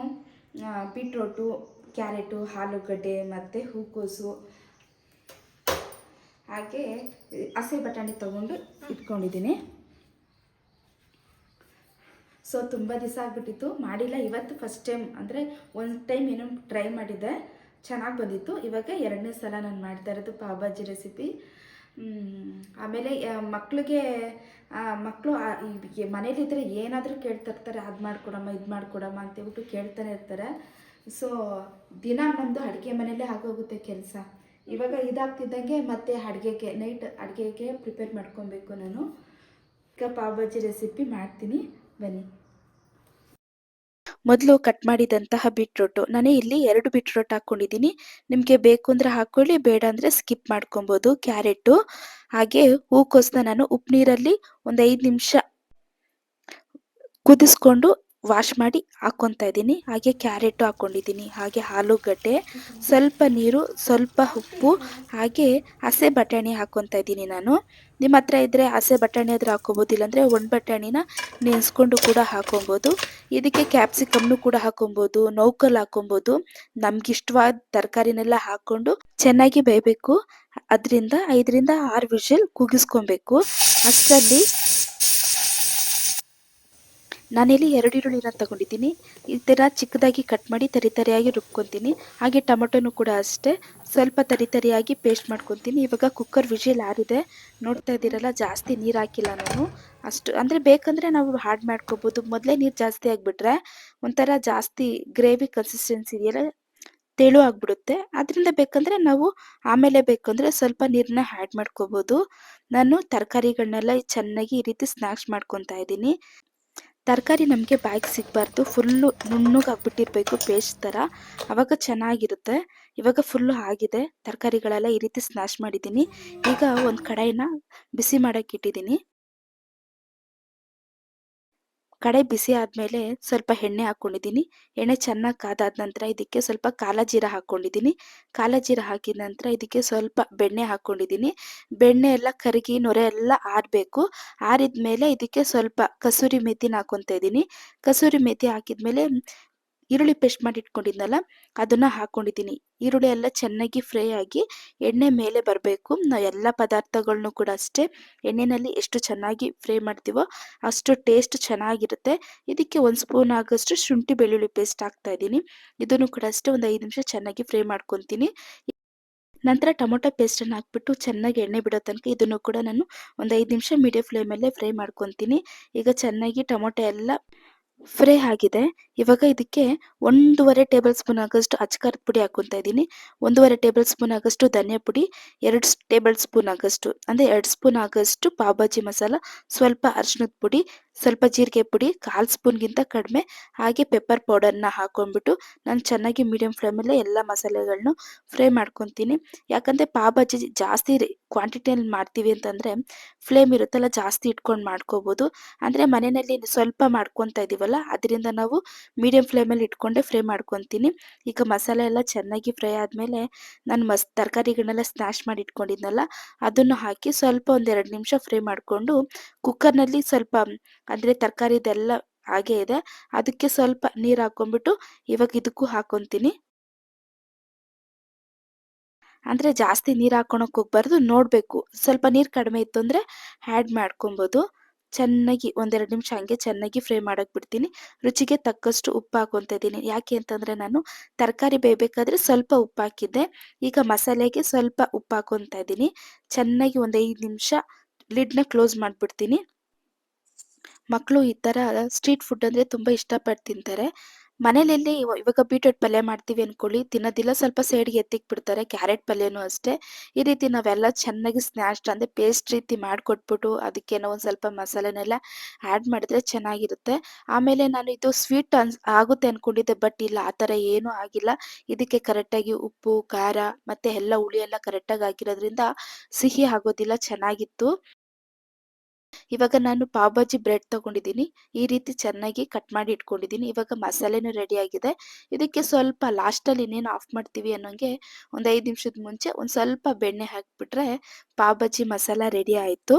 ಬೀಟ್ರೋಟು, ಕ್ಯಾರೆಟು, ಆಲೂಗಡ್ಡೆ ಮತ್ತು ಹೂಕೋಸು ಹಾಗೆ ಹಸಿ ಬಟಾಣಿ ತೊಗೊಂಡು ಇಟ್ಕೊಂಡಿದ್ದೀನಿ. ಸೊ ತುಂಬ ದಿವಸ ಆಗಿಬಿಟ್ಟಿತ್ತು, ಮಾಡಿಲ್ಲ. ಇವತ್ತು ಫಸ್ಟ್ ಟೈಮ್, ಅಂದರೆ ಒಂದು ಟೈಮ್ ಏನೋ ಟ್ರೈ ಮಾಡಿದ್ದೆ, ಚೆನ್ನಾಗಿ ಬಂದಿತ್ತು. ಇವಾಗ 2ನೇ ಸಲ ನಾನು ಮಾಡ್ತಾ ಇರೋದು ಪಾವ್ ಭಾಜಿ ರೆಸಿಪಿ. ಆಮೇಲೆ ಮಕ್ಕಳು ಮನೇಲಿದ್ದರೆ ಏನಾದರೂ ಕೇಳ್ತಿರ್ತಾರೆ. ಅದು ಮಾಡಿಕೊಡಮ್ಮ, ಇದು ಮಾಡಿಕೊಡಮ್ಮ ಅಂತೇಳ್ಬಿಟ್ಟು ಕೇಳ್ತಾನೆ ಇರ್ತಾರೆ. ಸೊ ದಿನ ನಮ್ಮದು ಅಡುಗೆ ಮನೆಯಲ್ಲೇ ಆಗೋಗುತ್ತೆ ಕೆಲಸ. ಇವಾಗ ಇದಾಗ್ತಿದ್ದಂಗೆ ಮತ್ತೆ ನೈಟ್ ಅಡುಗೆಗೆ ಪ್ರಿಪೇರ್ ಮಾಡ್ಕೊಬೇಕು ನಾನು. ಈಗ ಪಾವ್ ಭಾಜಿ ರೆಸಿಪಿ ಮಾಡ್ತೀನಿ, ಬನ್ನಿ. ಮೊದಲು ಕಟ್ ಮಾಡಿದಂತಹ ಬೀಟ್ರೋಟು, ನಾನು ಇಲ್ಲಿ 2 ಬೀಟ್ರೋಟ್ ಹಾಕ್ಕೊಂಡಿದ್ದೀನಿ. ನಿಮಗೆ ಬೇಕು ಅಂದರೆ ಹಾಕ್ಕೊಳ್ಳಿ, ಬೇಡ ಅಂದರೆ ಸ್ಕಿಪ್ ಮಾಡ್ಕೊಬೋದು. ಕ್ಯಾರೆಟು ಹಾಗೆ ಹೂಕೋಸನ್ನ ನಾನು ಉಪ್ಪು ನೀರಲ್ಲಿ ಒಂದು 5 ನಿಮಿಷ ಕುದಿಸ್ಕೊಂಡು ವಾಶ್ ಮಾಡಿ ಹಾಕ್ಕೊತಾ ಇದ್ದೀನಿ. ಹಾಗೆ ಕ್ಯಾರೆಟು ಹಾಕ್ಕೊಂಡಿದ್ದೀನಿ, ಹಾಗೆ ಆಲೂಗಡ್ಡೆ, ಸ್ವಲ್ಪ ನೀರು, ಸ್ವಲ್ಪ ಉಪ್ಪು, ಹಾಗೆ ಹಸೆ ಬಟಾಣಿ ಹಾಕ್ಕೊತಾ ಇದ್ದೀನಿ ನಾನು. ನಿಮ್ಮ ಹತ್ರ ಇದ್ದರೆ ಹಸೆ ಬಟಾಣಿ ಆದರೂ ಹಾಕ್ಕೊಬೋದು, ಇಲ್ಲಾಂದರೆ ಒಣ ಬಟಾಣಿನ ನೆನೆಸ್ಕೊಂಡು ಕೂಡ ಹಾಕ್ಕೊಬೋದು. ಇದಕ್ಕೆ ಕ್ಯಾಪ್ಸಿಕಮ್ನು ಕೂಡ ಹಾಕ್ಕೊಬೋದು, ನೌಕಲ್ ಹಾಕ್ಕೊಬೋದು. ನಮಗಿಷ್ಟವಾದ ತರಕಾರಿನೆಲ್ಲ ಹಾಕ್ಕೊಂಡು ಚೆನ್ನಾಗಿ ಬೇಯಬೇಕು. ಅದರಿಂದ 5 ರಿಂದ 6 ವಿಷಲ್ ಕೂಗಿಸ್ಕೊಬೇಕು. ಅಷ್ಟರಲ್ಲಿ ನಾನಿಲ್ಲಿ 2 ಈರುಳ್ಳಿನ ತಗೊಂಡಿದ್ದೀನಿ. ಈ ಥರ ಚಿಕ್ಕದಾಗಿ ಕಟ್ ಮಾಡಿ ತರಿಯಾಗಿ ರುಬ್ಕೊತೀನಿ. ಹಾಗೆ ಟೊಮೊಟೊನು ಕೂಡ ಅಷ್ಟೇ ಸ್ವಲ್ಪ ತರಿಯಾಗಿ ಪೇಸ್ಟ್ ಮಾಡ್ಕೊತೀನಿ. ಇವಾಗ ಕುಕ್ಕರ್ ವಿಷಿಲ್ ಆರಿದೆ. ನೋಡ್ತಾ ಇದ್ದೀರಲ್ಲ, ಜಾಸ್ತಿ ನೀರು ಹಾಕಿಲ್ಲ ನಾನು. ಅಷ್ಟು ಅಂದರೆ ಬೇಕಂದರೆ ನಾವು ಆ್ಯಡ್ ಮಾಡ್ಕೋಬೋದು. ಮೊದಲೇ ನೀರು ಜಾಸ್ತಿ ಆಗಿಬಿಟ್ರೆ ಒಂಥರ ಜಾಸ್ತಿ ಗ್ರೇವಿ ಕನ್ಸಿಸ್ಟೆನ್ಸಿ ಇದೆಯಲ್ಲ, ತೆಳು ಆಗಿಬಿಡುತ್ತೆ. ಅದರಿಂದ ಬೇಕಂದರೆ ನಾವು ಆಮೇಲೆ ಬೇಕಂದರೆ ಸ್ವಲ್ಪ ನೀರನ್ನ ಆ್ಯಡ್ ಮಾಡ್ಕೋಬೋದು. ನಾನು ತರಕಾರಿಗಳನ್ನೆಲ್ಲ ಚೆನ್ನಾಗಿ ಈ ರೀತಿ ಸ್ನ್ಯಾಶ್ ಮಾಡ್ಕೊತಾ ಇದ್ದೀನಿ. ತರಕಾರಿ ನಮಗೆ ಬಾಯಿಗೆ ಸಿಗಬಾರ್ದು, ಫುಲ್ಲು ನುಣ್ಣಗಾಗ್ಬಿಟ್ಟಿರಬೇಕು ಪೇಸ್ಟ್ ಥರ, ಆವಾಗ ಚೆನ್ನಾಗಿರುತ್ತೆ. ಇವಾಗ ಫುಲ್ಲು ಆಗಿದೆ, ತರಕಾರಿಗಳೆಲ್ಲ ಈ ರೀತಿ ಸ್ನ್ಯಾಶ್ ಮಾಡಿದ್ದೀನಿ. ಈಗ ಒಂದು ಕಡಾಯಿನ ಬಿಸಿ ಮಾಡೋಕ್ಕೆ ಇಟ್ಟಿದ್ದೀನಿ. ಕಡಾಯಿ ಬಿಸಿ ಆದಮೇಲೆ ಸ್ವಲ್ಪ ಎಣ್ಣೆ ಹಾಕ್ಕೊಂಡಿದ್ದೀನಿ. ಎಣ್ಣೆ ಚೆನ್ನಾಗಿ ಕಾದಾದ ನಂತರ ಇದಕ್ಕೆ ಸ್ವಲ್ಪ ಕಾಲ ಜೀರ ಹಾಕ್ಕೊಂಡಿದ್ದೀನಿ. ಕಾಲ ಜೀರ ಹಾಕಿದ ನಂತರ ಇದಕ್ಕೆ ಸ್ವಲ್ಪ ಬೆಣ್ಣೆ ಹಾಕ್ಕೊಂಡಿದ್ದೀನಿ. ಬೆಣ್ಣೆ ಎಲ್ಲ ಕರಗಿ ನೊರೆ ಎಲ್ಲ ಆರಬೇಕು. ಆರಿದ ಮೇಲೆ ಇದಕ್ಕೆ ಸ್ವಲ್ಪ ಕಸೂರಿ ಮೆಥಿನ ಹಾಕ್ಕೊತಾ ಇದ್ದೀನಿ. ಕಸೂರಿ ಮೆಥಿ ಹಾಕಿದ್ಮೇಲೆ ಈರುಳ್ಳಿ ಪೇಸ್ಟ್ ಮಾಡಿ ಇಟ್ಕೊಂಡಿದ್ನಲ್ಲ, ಅದನ್ನು ಹಾಕ್ಕೊಂಡಿದ್ದೀನಿ. ಈರುಳ್ಳಿ ಎಲ್ಲ ಚೆನ್ನಾಗಿ ಫ್ರೈ ಆಗಿ ಎಣ್ಣೆ ಮೇಲೆ ಬರಬೇಕು. ನಾವು ಎಲ್ಲ ಪದಾರ್ಥಗಳನ್ನೂ ಕೂಡ ಅಷ್ಟೇ ಎಣ್ಣೆಯಲ್ಲಿ ಎಷ್ಟು ಚೆನ್ನಾಗಿ ಫ್ರೈ ಮಾಡ್ತೀವೋ ಅಷ್ಟು ಟೇಸ್ಟ್ ಚೆನ್ನಾಗಿರುತ್ತೆ. ಇದಕ್ಕೆ 1 ಸ್ಪೂನ್ ಆಗೋಷ್ಟು ಶುಂಠಿ ಬೆಳ್ಳುಳ್ಳಿ ಪೇಸ್ಟ್ ಹಾಕ್ತಾ ಇದ್ದೀನಿ. ಇದನ್ನು ಕೂಡ ಅಷ್ಟೇ ಒಂದು 5 ನಿಮಿಷ ಚೆನ್ನಾಗಿ ಫ್ರೈ ಮಾಡ್ಕೊತೀನಿ. ನಂತರ ಟೊಮೊಟೊ ಪೇಸ್ಟನ್ನು ಹಾಕ್ಬಿಟ್ಟು ಚೆನ್ನಾಗಿ ಎಣ್ಣೆ ಬಿಡೋ ತನಕ ಇದನ್ನು ಕೂಡ ನಾನು ಒಂದು 5 ನಿಮಿಷ ಮೀಡಿಯಂ ಫ್ಲೇಮಲ್ಲೇ ಫ್ರೈ ಮಾಡ್ಕೊತೀನಿ. ಈಗ ಚೆನ್ನಾಗಿ ಟೊಮೊಟೊ ಎಲ್ಲ ಫ್ರೈ ಆಗಿದೆ. ಇವಾಗ ಇದಕ್ಕೆ 1.5 ಟೇಬಲ್ ಸ್ಪೂನ್ ಆಗೋಷ್ಟು ಅಚ್ಕಾರದ ಪುಡಿ ಹಾಕ್ಕೊತಾ ಇದ್ದೀನಿ. 1.5 ಟೇಬಲ್ ಸ್ಪೂನ್ ಆಗೋಷ್ಟು ಧನಿಯಾ ಪುಡಿ, 2 ಟೇಬಲ್ ಸ್ಪೂನ್ ಆಗೋಷ್ಟು ಅಂದರೆ 2 ಸ್ಪೂನ್ ಆಗೋಷ್ಟು ಪಾವ್ ಭಾಜಿ ಮಸಾಲ, ಸ್ವಲ್ಪ ಅರಿಶಿಣದ ಪುಡಿ, ಸ್ವಲ್ಪ ಜೀರಿಗೆ ಪುಡಿ, 1/4 ಸ್ಪೂನ್ಗಿಂತ ಕಡಿಮೆ, ಹಾಗೆ ಪೆಪ್ಪರ್ ಪೌಡರ್ನ ಹಾಕ್ಕೊಂಡ್ಬಿಟ್ಟು ನಾನು ಚೆನ್ನಾಗಿ ಮೀಡಿಯಂ ಫ್ಲೇಮಲ್ಲೇ ಎಲ್ಲ ಮಸಾಲೆಗಳನ್ನು ಫ್ರೈ ಮಾಡ್ಕೊತೀನಿ. ಯಾಕಂದರೆ ಪಾವ್ ಭಾಜಿ ಜಾಸ್ತಿ ಕ್ವಾಂಟಿಟಿಯಲ್ಲಿ ಮಾಡ್ತೀವಿ ಅಂತಂದರೆ ಫ್ಲೇಮ್ ಇರುತ್ತಲ್ಲ, ಜಾಸ್ತಿ ಇಟ್ಕೊಂಡು ಮಾಡ್ಕೋಬೋದು. ಅಂದರೆ ಮನೆಯಲ್ಲಿ ಸ್ವಲ್ಪ ಮಾಡ್ಕೊತಾ ಇದ್ದೀವಲ್ಲ, ಅದರಿಂದ ನಾವು ಮೀಡಿಯಂ ಫ್ಲೇಮಲ್ಲಿ ಇಟ್ಕೊಂಡೆ ಫ್ರೈ ಮಾಡ್ಕೊತೀನಿ. ಈಗ ಮಸಾಲೆ ಎಲ್ಲ ಚೆನ್ನಾಗಿ ಫ್ರೈ ಆದಮೇಲೆ ನಾನು ತರಕಾರಿಗಳನ್ನೆಲ್ಲ ಸ್ನ್ಯಾಶ್ ಮಾಡಿ ಇಟ್ಕೊಂಡಿದ್ನಲ್ಲ, ಅದನ್ನು ಹಾಕಿ ಸ್ವಲ್ಪ ಒಂದು 2 ನಿಮಿಷ ಫ್ರೈ ಮಾಡಿಕೊಂಡು ಕುಕ್ಕರ್ನಲ್ಲಿ ಸ್ವಲ್ಪ ಅಂದರೆ ತರಕಾರಿದೆಲ್ಲ ಹಾಗೇ ಇದೆ, ಅದಕ್ಕೆ ಸ್ವಲ್ಪ ನೀರು ಹಾಕ್ಕೊಂಬಿಟ್ಟು ಇವಾಗ ಇದಕ್ಕೂ ಹಾಕ್ಕೊತೀನಿ. ಅಂದರೆ ಜಾಸ್ತಿ ನೀರು ಹಾಕ್ಕೊಳಕ್ಕೆ ಹೋಗ್ಬಾರ್ದು, ನೋಡಬೇಕು. ಸ್ವಲ್ಪ ನೀರು ಕಡಿಮೆ ಇತ್ತು ಅಂದರೆ ಆ್ಯಡ್ ಮಾಡ್ಕೊಬೋದು. ಚೆನ್ನಾಗಿ 1-2 ನಿಮಿಷ ಹಂಗೆ ಚೆನ್ನಾಗಿ ಫ್ರೈ ಮಾಡೋಕ್ಕೆ ಬಿಡ್ತೀನಿ. ರುಚಿಗೆ ತಕ್ಕಷ್ಟು ಉಪ್ಪು ಹಾಕ್ಕೊತಾ ಇದ್ದೀನಿ. ಯಾಕೆ ಅಂತಂದರೆ ನಾನು ತರಕಾರಿ ಬೇಯಬೇಕಾದ್ರೆ ಸ್ವಲ್ಪ ಉಪ್ಪು ಹಾಕಿದ್ದೆ. ಈಗ ಮಸಾಲೆಗೆ ಸ್ವಲ್ಪ ಉಪ್ಪು ಹಾಕ್ಕೊತಾ ಇದ್ದೀನಿ. ಚೆನ್ನಾಗಿ ಒಂದು 5 ನಿಮಿಷ ಲಿಡ್ನ ಕ್ಲೋಸ್ ಮಾಡಿಬಿಡ್ತೀನಿ. ಮಕ್ಕಳು ಈ ಥರ ಸ್ಟ್ರೀಟ್ ಫುಡ್ ಅಂದರೆ ತುಂಬ ಇಷ್ಟಪಟ್ಟು ತಿಂತಾರೆ. ಮನೇಲೆಲ್ಲಿ ಇವಾಗ ಬೀಟ್ರೂಟ್ ಪಲ್ಯ ಮಾಡ್ತೀವಿ ಅಂದ್ಕೊಳ್ಳಿ, ತಿನ್ನೋದಿಲ್ಲ, ಸ್ವಲ್ಪ ಸೈಡ್ಗೆ ಎತ್ತಿಕ್ ಬಿಡ್ತಾರೆ. ಕ್ಯಾರೆಟ್ ಪಲ್ಯನೂ ಅಷ್ಟೇ. ಈ ರೀತಿ ನಾವೆಲ್ಲ ಚೆನ್ನಾಗಿ ಸ್ನ್ಯಾಶ್ಡ್ ಅಂದರೆ ಪೇಸ್ಟ್ ರೀತಿ ಮಾಡಿಕೊಟ್ಬಿಟ್ಟು ಅದಕ್ಕೇನೋ ಒಂದು ಸ್ವಲ್ಪ ಮಸಾಲೆನೆಲ್ಲ ಆ್ಯಡ್ ಮಾಡಿದ್ರೆ ಚೆನ್ನಾಗಿರುತ್ತೆ. ಆಮೇಲೆ ನಾನು ಇದು ಸ್ವೀಟ್ ಆಗುತ್ತೆ ಅಂದ್ಕೊಂಡಿದ್ದೆ, ಬಟ್ ಇಲ್ಲ, ಆ ಥರ ಏನೂ ಆಗಿಲ್ಲ. ಇದಕ್ಕೆ ಕರೆಕ್ಟಾಗಿ ಉಪ್ಪು, ಖಾರ ಮತ್ತು ಎಲ್ಲ ಹುಳಿ ಎಲ್ಲ ಕರೆಕ್ಟಾಗಿ ಹಾಕಿರೋದ್ರಿಂದ ಸಿಹಿ ಆಗೋದಿಲ್ಲ, ಚೆನ್ನಾಗಿತ್ತು. ಇವಾಗ ನಾನು ಪಾವ್ ಭಾಜಿ ಬ್ರೆಡ್ ತಗೊಂಡಿದ್ದೀನಿ. ಈ ರೀತಿ ಚೆನ್ನಾಗಿ ಕಟ್ ಮಾಡಿ ಇಟ್ಕೊಂಡಿದ್ದೀನಿ. ಇವಾಗ ಮಸಾಲೆನೂ ರೆಡಿ ಆಗಿದೆ. ಇದಕ್ಕೆ ಸ್ವಲ್ಪ ಲಾಸ್ಟಲ್ಲಿ ಇನ್ನೇನು ಆಫ್ ಮಾಡ್ತೀವಿ ಅನ್ನೋಂಗೆ ಒಂದು 5 ನಿಮಿಷದ ಮುಂಚೆ ಒಂದು ಸ್ವಲ್ಪ ಬೆಣ್ಣೆ ಹಾಕಿಬಿಟ್ರೆ ಪಾವ್ ಭಾಜಿ ಮಸಾಲ ರೆಡಿ ಆಯಿತು.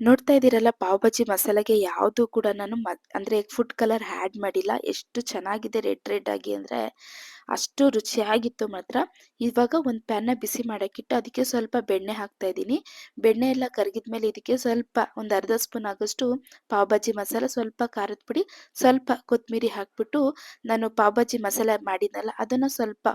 ನೋಡ್ತಾ ಇದ್ದೀರಲ್ಲ, ಪಾವ್ ಭಾಜಿ ಮಸಾಲೆಗೆ ಯಾವುದು ಕೂಡ ನಾನು ಅಂದರೆ ಫುಡ್ ಕಲರ್ ಆ್ಯಡ್ ಮಾಡಿಲ್ಲ. ಎಷ್ಟು ಚೆನ್ನಾಗಿದೆ ರೆಡ್ ಆಗಿ ಅಂದರೆ ಅಷ್ಟು ರುಚಿಯಾಗಿತ್ತು ಮಾತ್ರ. ಇವಾಗ ಒಂದು ಪ್ಯಾನ್ನ ಬಿಸಿ ಮಾಡೋಕ್ಕಿಟ್ಟು ಅದಕ್ಕೆ ಸ್ವಲ್ಪ ಬೆಣ್ಣೆ ಹಾಕ್ತಾ ಇದ್ದೀನಿ. ಬೆಣ್ಣೆ ಎಲ್ಲ ಕರಗಿದ ಮೇಲೆ ಇದಕ್ಕೆ ಸ್ವಲ್ಪ ಒಂದು ಅರ್ಧ ಸ್ಪೂನ್ ಆಗೋಷ್ಟು ಪಾವ್ ಭಾಜಿ ಮಸಾಲ, ಸ್ವಲ್ಪ ಖಾರದ ಪುಡಿ, ಸ್ವಲ್ಪ ಕೊತ್ತಂಬರಿ ಹಾಕ್ಬಿಟ್ಟು ನಾನು ಪಾವ್ ಭಾಜಿ ಮಸಾಲೆ ಮಾಡಿದ್ನಲ್ಲ ಅದನ್ನು ಸ್ವಲ್ಪ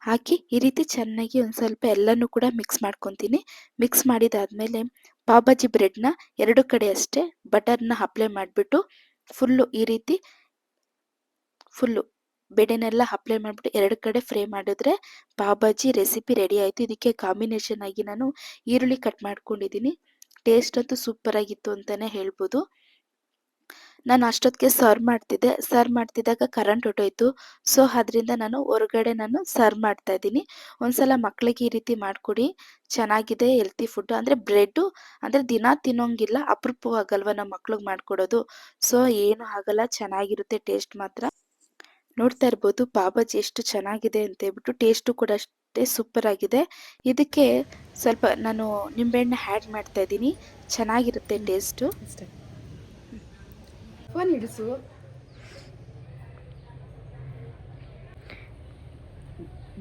ಹಾಕಿ ಈ ರೀತಿ ಚೆನ್ನಾಗಿ ಒಂದು ಸ್ವಲ್ಪ ಎಲ್ಲನೂ ಕೂಡ ಮಿಕ್ಸ್ ಮಾಡ್ಕೊತೀನಿ. ಮಿಕ್ಸ್ ಮಾಡಿದಾದ್ಮೇಲೆ ಪಾವ್ ಭಾಜಿ ಬ್ರೆಡ್ನ 2 ಕಡೆ ಅಷ್ಟೇ ಬಟರ್ನ ಅಪ್ಲೈ ಮಾಡಿಬಿಟ್ಟು ಫುಲ್ಲು ಈ ರೀತಿ ಫುಲ್ಲು ಬೆಣ್ಣೆನೆಲ್ಲ ಅಪ್ಲೈ ಮಾಡಿಬಿಟ್ಟು 2 ಕಡೆ ಫ್ರೈ ಮಾಡಿದ್ರೆ ಪಾವ್ ಭಾಜಿ ರೆಸಿಪಿ ರೆಡಿ ಆಯಿತು. ಇದಕ್ಕೆ ಕಾಂಬಿನೇಷನ್ ಆಗಿ ನಾನು ಈರುಳ್ಳಿ ಕಟ್ ಮಾಡ್ಕೊಂಡಿದ್ದೀನಿ. ಟೇಸ್ಟ್ ಅಂತೂ ಸೂಪರ್ ಆಗಿತ್ತು ಅಂತಲೇ ಹೇಳ್ಬೋದು. ನಾನು ಅಷ್ಟೊತ್ತಿಗೆ ಸರ್ವ್ ಮಾಡ್ತಿದ್ದಾಗ ಕರೆಂಟ್ ಹೊರ್ಟೋಯ್ತು. ಸೊ ಅದರಿಂದ ನಾನು ಹೊರಗಡೆ ಸರ್ವ್ ಮಾಡ್ತಾ ಇದ್ದೀನಿ. ಒಂದ್ಸಲ ಮಕ್ಕಳಿಗೆ ಈ ರೀತಿ ಮಾಡಿಕೊಡಿ, ಚೆನ್ನಾಗಿದೆ ಹೆಲ್ತಿ ಫುಡ್ಡು. ಅಂದರೆ ಬ್ರೆಡ್ಡು ಅಂದರೆ ದಿನಾ ತಿನ್ನೋಂಗಿಲ್ಲ, ಅಪರೂಪವಾಗಲ್ವ ನಮ್ಮ ಮಕ್ಳಿಗೆ ಮಾಡಿಕೊಡೋದು. ಸೊ ಏನೂ ಆಗಲ್ಲ, ಚೆನ್ನಾಗಿರುತ್ತೆ ಟೇಸ್ಟ್ ಮಾತ್ರ. ನೋಡ್ತಾ ಇರ್ಬೋದು ಪಾವ್ ಭಾಜಿ ಎಷ್ಟು ಚೆನ್ನಾಗಿದೆ ಅಂತ ಹೇಳ್ಬಿಟ್ಟು, ಟೇಸ್ಟು ಕೂಡ ಅಷ್ಟೇ ಸೂಪರ್ ಆಗಿದೆ. ಇದಕ್ಕೆ ಸ್ವಲ್ಪ ನಾನು ನಿಂಬೆಹಣ್ಣು ಆ್ಯಡ್ ಮಾಡ್ತಾ ಇದ್ದೀನಿ, ಚೆನ್ನಾಗಿರುತ್ತೆ ಟೇಸ್ಟು. ಅಷ್ಟೇ. ಫೋನ್ ಇಡಿಸು.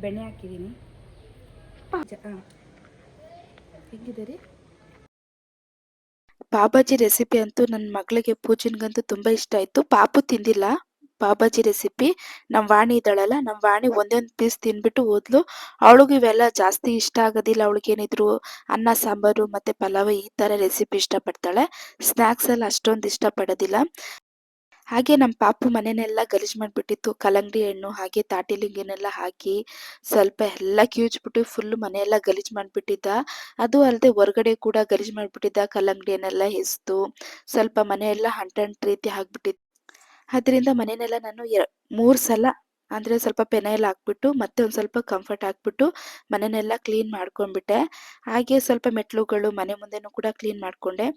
ಬೆಣ್ಣೆ ಹಾಕಿದ್ದೀನಿ. ಹಾಂ, ಹೇಗಿದೆ ರೀ? ಪಾವ್ ಭಾಜಿ ರೆಸಿಪಿ ಅಂತೂ ನನ್ನ ಮಗಳಿಗೆ ಪೂಜನ್ಗಂತೂ ತುಂಬ ಇಷ್ಟ ಆಯಿತು. ಪಾಪು ತಿಂದಿಲ್ಲ ಪಾವ್ ಭಾಜಿ ರೆಸಿಪಿ. ನಮ್ಮ ವಾಣಿ ಇದ್ದಾಳಲ್ಲ, ನಮ್ಮ ವಾಣಿ ಒಂದೊಂದು ಪೀಸ್ ತಿಂದ್ಬಿಟ್ಟು ಹೋದ್ಲು. ಅವಳಿಗೂ ಇವೆಲ್ಲ ಜಾಸ್ತಿ ಇಷ್ಟ ಆಗೋದಿಲ್ಲ. ಅವಳಿಗೇನಿದ್ರು ಅನ್ನ ಸಾಂಬಾರು ಮತ್ತು ಪಲಾವ್ ಈ ಥರ ರೆಸಿಪಿ ಇಷ್ಟಪಡ್ತಾಳೆ. ಸ್ನ್ಯಾಕ್ಸ್ ಎಲ್ಲ ಅಷ್ಟೊಂದು ಇಷ್ಟಪಡೋದಿಲ್ಲ. ಹಾಗೆ ನಮ್ಮ ಪಾಪು ಮನೆನೆಲ್ಲ ಗಲೀಜು ಮಾಡಿಬಿಟ್ಟಿತ್ತು. ಕಲ್ಲಂಗಡಿ ಹಣ್ಣು ಹಾಗೆ ತಾಟಿಲಿಂಗನೆಲ್ಲ ಹಾಕಿ ಸ್ವಲ್ಪ ಎಲ್ಲ ಕಿವುಚ್ಬಿಟ್ಟು ಫುಲ್ಲು ಮನೆಯೆಲ್ಲ ಗಲೀಜು ಮಾಡಿಬಿಟ್ಟಿದ್ದ. ಅದು ಅಲ್ಲದೆ ಹೊರಗಡೆ ಕೂಡ ಗಲೀಜು ಮಾಡಿಬಿಟ್ಟಿದ್ದ. ಕಲ್ಲಂಗಡಿ ಹಣ್ಣೆಲ್ಲ ಎಸ್ದು ಸ್ವಲ್ಪ ಮನೆಯೆಲ್ಲ ಅಂಟಂಟು ರೀತಿ ಆಗಿಬಿಟ್ಟಿತ್ತು. ಅದರಿಂದ ಮನೆಯೆಲ್ಲ ನಾನು 3 ಸಲ ಅಂದರೆ ಸ್ವಲ್ಪ ಪೆನಾಯಿಲ್ ಹಾಕ್ಬಿಟ್ಟು ಮತ್ತೆ ಒಂದು ಸ್ವಲ್ಪ ಕಂಫರ್ಟ್ ಹಾಕ್ಬಿಟ್ಟು ಮನೆಯೆಲ್ಲ ಕ್ಲೀನ್ ಮಾಡ್ಕೊಂಡ್ಬಿಟ್ಟೆ. ಹಾಗೆ ಸ್ವಲ್ಪ ಮೆಟ್ಲುಗಳು ಮನೆ ಮುಂದೆನೂ ಕೂಡ ಕ್ಲೀನ್ ಮಾಡಿಕೊಂಡೆ.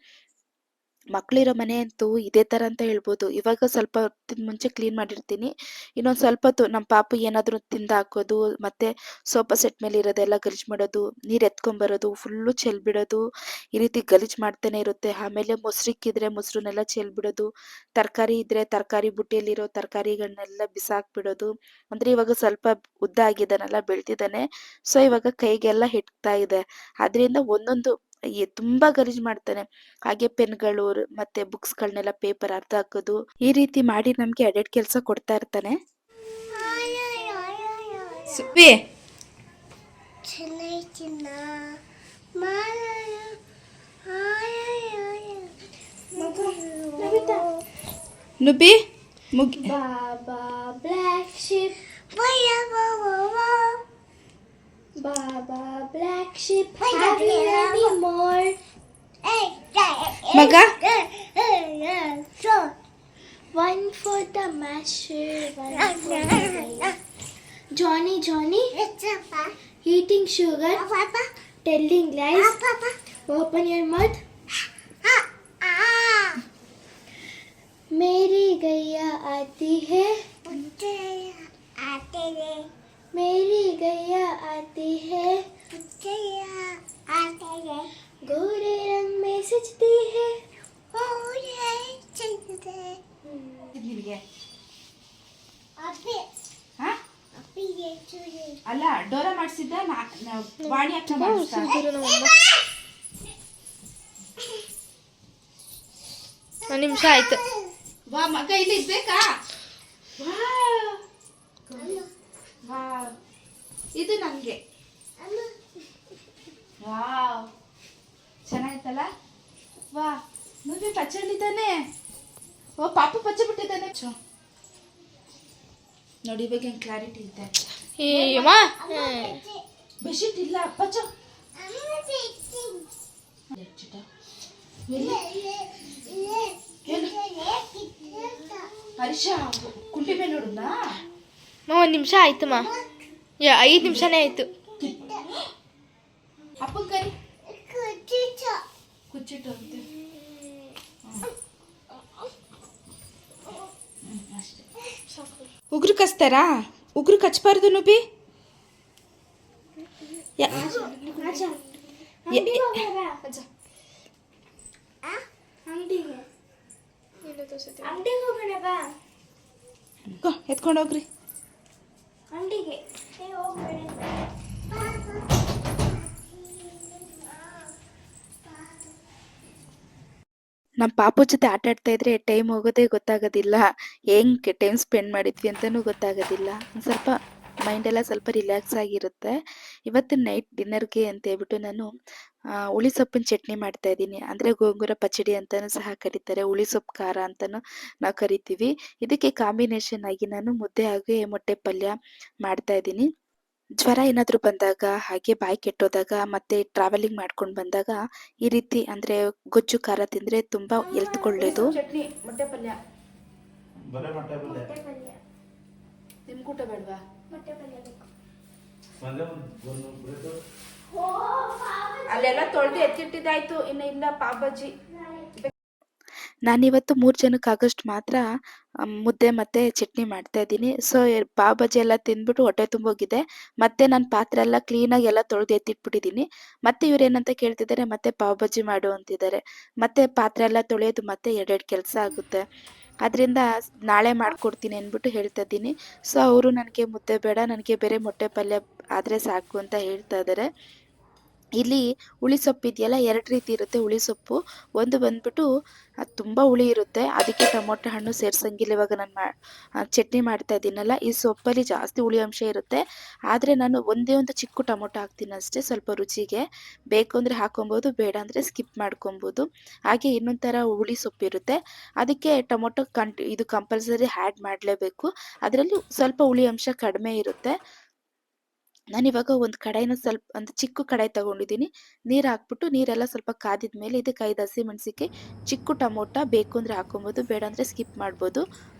ಮಕ್ಕಳಿರೋ ಮನೆ ಅಂತೂ ಇದೇ ಥರ ಅಂತ ಹೇಳ್ಬೋದು. ಇವಾಗ ಸ್ವಲ್ಪ ಹೊತ್ತಿನ ಮುಂಚೆ ಕ್ಲೀನ್ ಮಾಡಿರ್ತೀನಿ. ಇನ್ನೊಂದು ಸ್ವಲ್ಪ ಹೊತ್ತು ನಮ್ಮ ಪಾಪು ಏನಾದರೂ ತಿಂದು ಹಾಕೋದು, ಮತ್ತು ಸೋಫಾ ಸೆಟ್ ಮೇಲೆ ಇರೋದೆಲ್ಲ ಗಲೀಜು ಮಾಡೋದು, ನೀರು ಎತ್ಕೊಂಬರೋದು, ಫುಲ್ಲು ಚೆಲ್ಬಿಡೋದು, ಈ ರೀತಿ ಗಲೀಜು ಮಾಡ್ತಾನೆ ಇರುತ್ತೆ. ಆಮೇಲೆ ಮೊಸರಿಕ್ಕಿದ್ರೆ ಮೊಸರನ್ನೆಲ್ಲ ಚೆಲ್ಬಿಡೋದು, ತರಕಾರಿ ಇದ್ದರೆ ತರಕಾರಿ ಬುಟ್ಟಿಯಲ್ಲಿರೋ ತರಕಾರಿಗಳನ್ನೆಲ್ಲ ಬಿಸಾಕ್ಬಿಡೋದು. ಅಂದರೆ ಇವಾಗ ಸ್ವಲ್ಪ ಉದ್ದ ಆಗಿದ್ದಾನಲ್ಲ, ಬೆಳೆದಿದ್ದಾನೆ. ಸೊ ಇವಾಗ ಕೈಗೆಲ್ಲ ಹಿಡ್ತಾ ಇದೆ. ಅದರಿಂದ ಒಂದೊಂದು ತುಂಬ ಗಲೀಜು ಮಾಡ್ತಾನೆ. ಹಾಗೆ ಪೆನ್ಗಳು ಮತ್ತೆ ಬುಕ್ಸ್ಗಳನ್ನೆಲ್ಲ ಪೇಪರ್ ಅರ್ಧ ಹಾಕೋದು, ಈ ರೀತಿ ಮಾಡಿ ನಮಗೆ ಎಡೆಡ್ ಕೆಲಸ ಕೊಡ್ತಾ ಇರ್ತಾನೆ. ಸುಬ್ಬಿ ನುಬ್ಬಿ ಮುಗಿ Baba black sheep. Baba black sheep. Have you any more? ಮಗ One for the master, one for the lion. Johnny, Johnny, eating sugar, telling lies. Open your mouth. मेरी गैया आती है, मेरी गैया आती है, गोरे रंग में सजती है. ಇಲ್ಲಿಗೆ ಅಲ್ಲ ಡೋರ ಮಾಡಿಸಿದ್ದ ವಾಣಿ ಅಕ್ಕ ಮಾಡಿಸ್ತಾ. ಒಂದು ನಿಮಿಷ ಆಯ್ತು. ವಾ ಮಗ ಇಲ್ಲಿ ಇದ್ಬೇಕಾ? ವಾ ಇದು ನನಗೆ. ವಾವ್ ಚೆನ್ನಾಯ್ತಲ್ಲ. ವಾ ನುಬ್ಬಿ ಪಚ್ಚಳಿದ್ದಾನೆ. ಓ ಪಾಪು ಪಚ್ಚ ಬಿಟ್ಟಿದ್ದಾನೆ. ನೋಡಿ ಇವಾಗ ಏನು ಕ್ಲಾರಿಟಿ ಇದೆ. ಬೆಡ್ಶೀಟ್ ಇಲ್ಲ ಪಚ್ಚ. ಹರೀಶ ಕುಂಟಿ ಮೇಲೆ ನೋಡುದಾ? ಒಂದು ನಿಮಿಷ ಆಯ್ತು 5 ನಿಮಿಷನೇ ಆಯ್ತು. ಅಪ್ಪನ ಕರಿ ಕುಚ್ಚಿಟ್ಟು ಅಂತೆ. ಅಷ್ಟೇ. ಉಗುರು ಕಚ್ತಾರಾ? ಉಗುರು ಕಚ್ಬಾರ್ದು ನುಬ್ಬಿ. ಎತ್ಕೊಂಡು ಹೋಗ್ರಿ. ನಮ್ಮ ಪಾಪು ಜೊತೆ ಆಟ ಆಡ್ತಾ ಇದ್ರೆ ಟೈಮ್ ಹೋಗೋದೇ ಗೊತ್ತಾಗೋದಿಲ್ಲ. ಹೆಂಗೆ ಟೈಮ್ ಸ್ಪೆಂಡ್ ಮಾಡಿದ್ವಿ ಅಂತಲೂ ಗೊತ್ತಾಗೋದಿಲ್ಲ. ಒಂದು ಸ್ವಲ್ಪ ಮೈಂಡೆಲ್ಲ ಸ್ವಲ್ಪ ರಿಲ್ಯಾಕ್ಸ್ ಆಗಿರುತ್ತೆ. ಇವತ್ತು ನೈಟ್ ಡಿನ್ನರ್ಗೆ ಅಂತ ಹೇಳ್ಬಿಟ್ಟು ನಾನು ಹುಳಿ ಸೊಪ್ಪಿನ ಚಟ್ನಿ ಮಾಡ್ತಾ ಇದ್ದೀನಿ. ಅಂದರೆ ಗೋಂಗೂರ ಪಚಡಿ ಅಂತಲೂ ಸಹ ಕರೀತಾರೆ, ಹುಳಿ ಸೊಪ್ಪು ಖಾರ ಅಂತಲೂ ನಾವು ಕರಿತೀವಿ. ಇದಕ್ಕೆ ಕಾಂಬಿನೇಷನ್ ಆಗಿ ನಾನು ಮುದ್ದೆ ಹಾಗೆ ಮೊಟ್ಟೆ ಪಲ್ಯ ಮಾಡ್ತಾ ಇದ್ದೀನಿ. ಜ್ವರ ಏನಾದರೂ ಬಂದಾಗ, ಹಾಗೆ ಬಾಯಿ ಕೆಟ್ಟೋದಾಗ, ಮತ್ತೆ ಟ್ರಾವೆಲಿಂಗ್ ಮಾಡ್ಕೊಂಡು ಬಂದಾಗ ಈ ರೀತಿ ಅಂದರೆ ಗೊಜ್ಜು ಖಾರ ತಿಂದರೆ ತುಂಬ ಹೆಲ್ತ್ಗೆ ಒಳ್ಳೆಯದು. ಚಟ್ನಿ ಮೊಟ್ಟೆ ಪಲ್ಯ ನಿಮ್ಗೆ ಊಟ ಬೇಡವಾ? ಅಲ್ಲೆಲ್ಲ ತೊಳೆದು ಎತ್ತಿಟ್ಟಿದ್ದಾಯ್ತು. ಇನ್ನು ಇಲ್ಲ ಪಾವ್ ಭಾಜಿ. ನಾನಿವತ್ತು 3 ಜನಕ್ಕಾಗಷ್ಟು ಮಾತ್ರ ಮುದ್ದೆ ಮತ್ತು ಚಟ್ನಿ ಮಾಡ್ತಾ ಇದ್ದೀನಿ. ಸೊ ಪಾವ್ ಭಾಜಿ ಎಲ್ಲ ತಿಂದ್ಬಿಟ್ಟು ಹೊಟ್ಟೆ ತುಂಬೋಗಿದೆ. ಮತ್ತೆ ನಾನು ಪಾತ್ರೆ ಎಲ್ಲ ಕ್ಲೀನಾಗಿ ಎಲ್ಲ ತೊಳೆದು ಎತ್ತಿಟ್ಬಿಟ್ಟಿದ್ದೀನಿ. ಮತ್ತೆ ಇವ್ರೇನಂತ ಕೇಳ್ತಿದ್ದಾರೆ, ಮತ್ತೆ ಪಾವ್ ಭಾಜಿ ಮಾಡು ಅಂತಿದ್ದಾರೆ. ಮತ್ತೆ ಪಾತ್ರೆ ಎಲ್ಲ ತೊಳೆಯೋದು ಮತ್ತೆ 2 ಕೆಲಸ ಆಗುತ್ತೆ. ಅದರಿಂದ ನಾಳೆ ಮಾಡಿಕೊಡ್ತೀನಿ ಅಂದ್ಬಿಟ್ಟು ಹೇಳ್ತಾ ಇದ್ದೀನಿ. ಸೊ ಅವರು ನನಗೆ ಮುದ್ದೆ ಬೇಡ, ನನಗೆ ಬೇರೆ ಮೊಟ್ಟೆ ಪಲ್ಯ ಆದರೆ ಸಾಕು ಅಂತ ಹೇಳ್ತಾ ಇದ್ದಾರೆ. ಇಲ್ಲಿ ಹುಳಿ ಸೊಪ್ಪು ಇದೆಯಲ್ಲ 2 ರೀತಿ ಇರುತ್ತೆ ಹುಳಿ ಸೊಪ್ಪು. ಒಂದು ಬಂದ್ಬಿಟ್ಟು ಅದು ತುಂಬ ಹುಳಿ ಇರುತ್ತೆ. ಅದಕ್ಕೆ ಟೊಮೊಟೊ ಹಣ್ಣು ಸೇರ್ಸಂಗಿಲ್ಲ. ಇವಾಗ ನಾನು ಚಟ್ನಿ ಮಾಡ್ತಾ ಇದ್ದೀನಲ್ಲ, ಈ ಸೊಪ್ಪಲ್ಲಿ ಜಾಸ್ತಿ ಹುಳಿ ಅಂಶ ಇರುತ್ತೆ. ಆದರೆ ನಾನು ಒಂದೇ ಒಂದು ಚಿಕ್ಕ ಟೊಮೊಟೊ ಹಾಕ್ತೀನಿ ಅಷ್ಟೇ, ಸ್ವಲ್ಪ ರುಚಿಗೆ. ಬೇಕು ಅಂದರೆ ಹಾಕೊಬೋದು, ಬೇಡ ಅಂದರೆ ಸ್ಕಿಪ್ ಮಾಡ್ಕೊಬೋದು. ಹಾಗೆ ಇನ್ನೊಂದು ಥರ ಹುಳಿ ಸೊಪ್ಪಿರುತ್ತೆ, ಅದಕ್ಕೆ ಟೊಮೊಟೊ ಇದು ಕಂಪಲ್ಸರಿ ಆ್ಯಡ್ ಮಾಡಲೇಬೇಕು. ಅದರಲ್ಲಿ ಸ್ವಲ್ಪ ಹುಳಿ ಅಂಶ ಕಡಿಮೆ ಇರುತ್ತೆ. ನಾನಿವಾಗ ಒಂದು ಕಡಾಯಿನ ಸ್ವಲ್ಪ ಒಂದು ಚಿಕ್ಕ ಕಡಾಯಿ ತಗೊಂಡಿದ್ದೀನಿ. ನೀರು ಹಾಕ್ಬಿಟ್ಟು ನೀರೆಲ್ಲ ಸ್ವಲ್ಪ ಕಾದಿದ ಮೇಲೆ ಇದಕ್ಕೆ 5 ಹಸಿಮೆಣಸಿನ್ಕಾಯಿ, ಚಿಕ್ಕ ಟೊಮೊಟೊ ಬೇಕು ಅಂದರೆ ಹಾಕೊಬೋದು, ಬೇಡ ಅಂದರೆ ಸ್ಕಿಪ್ ಮಾಡ್ಬೋದು.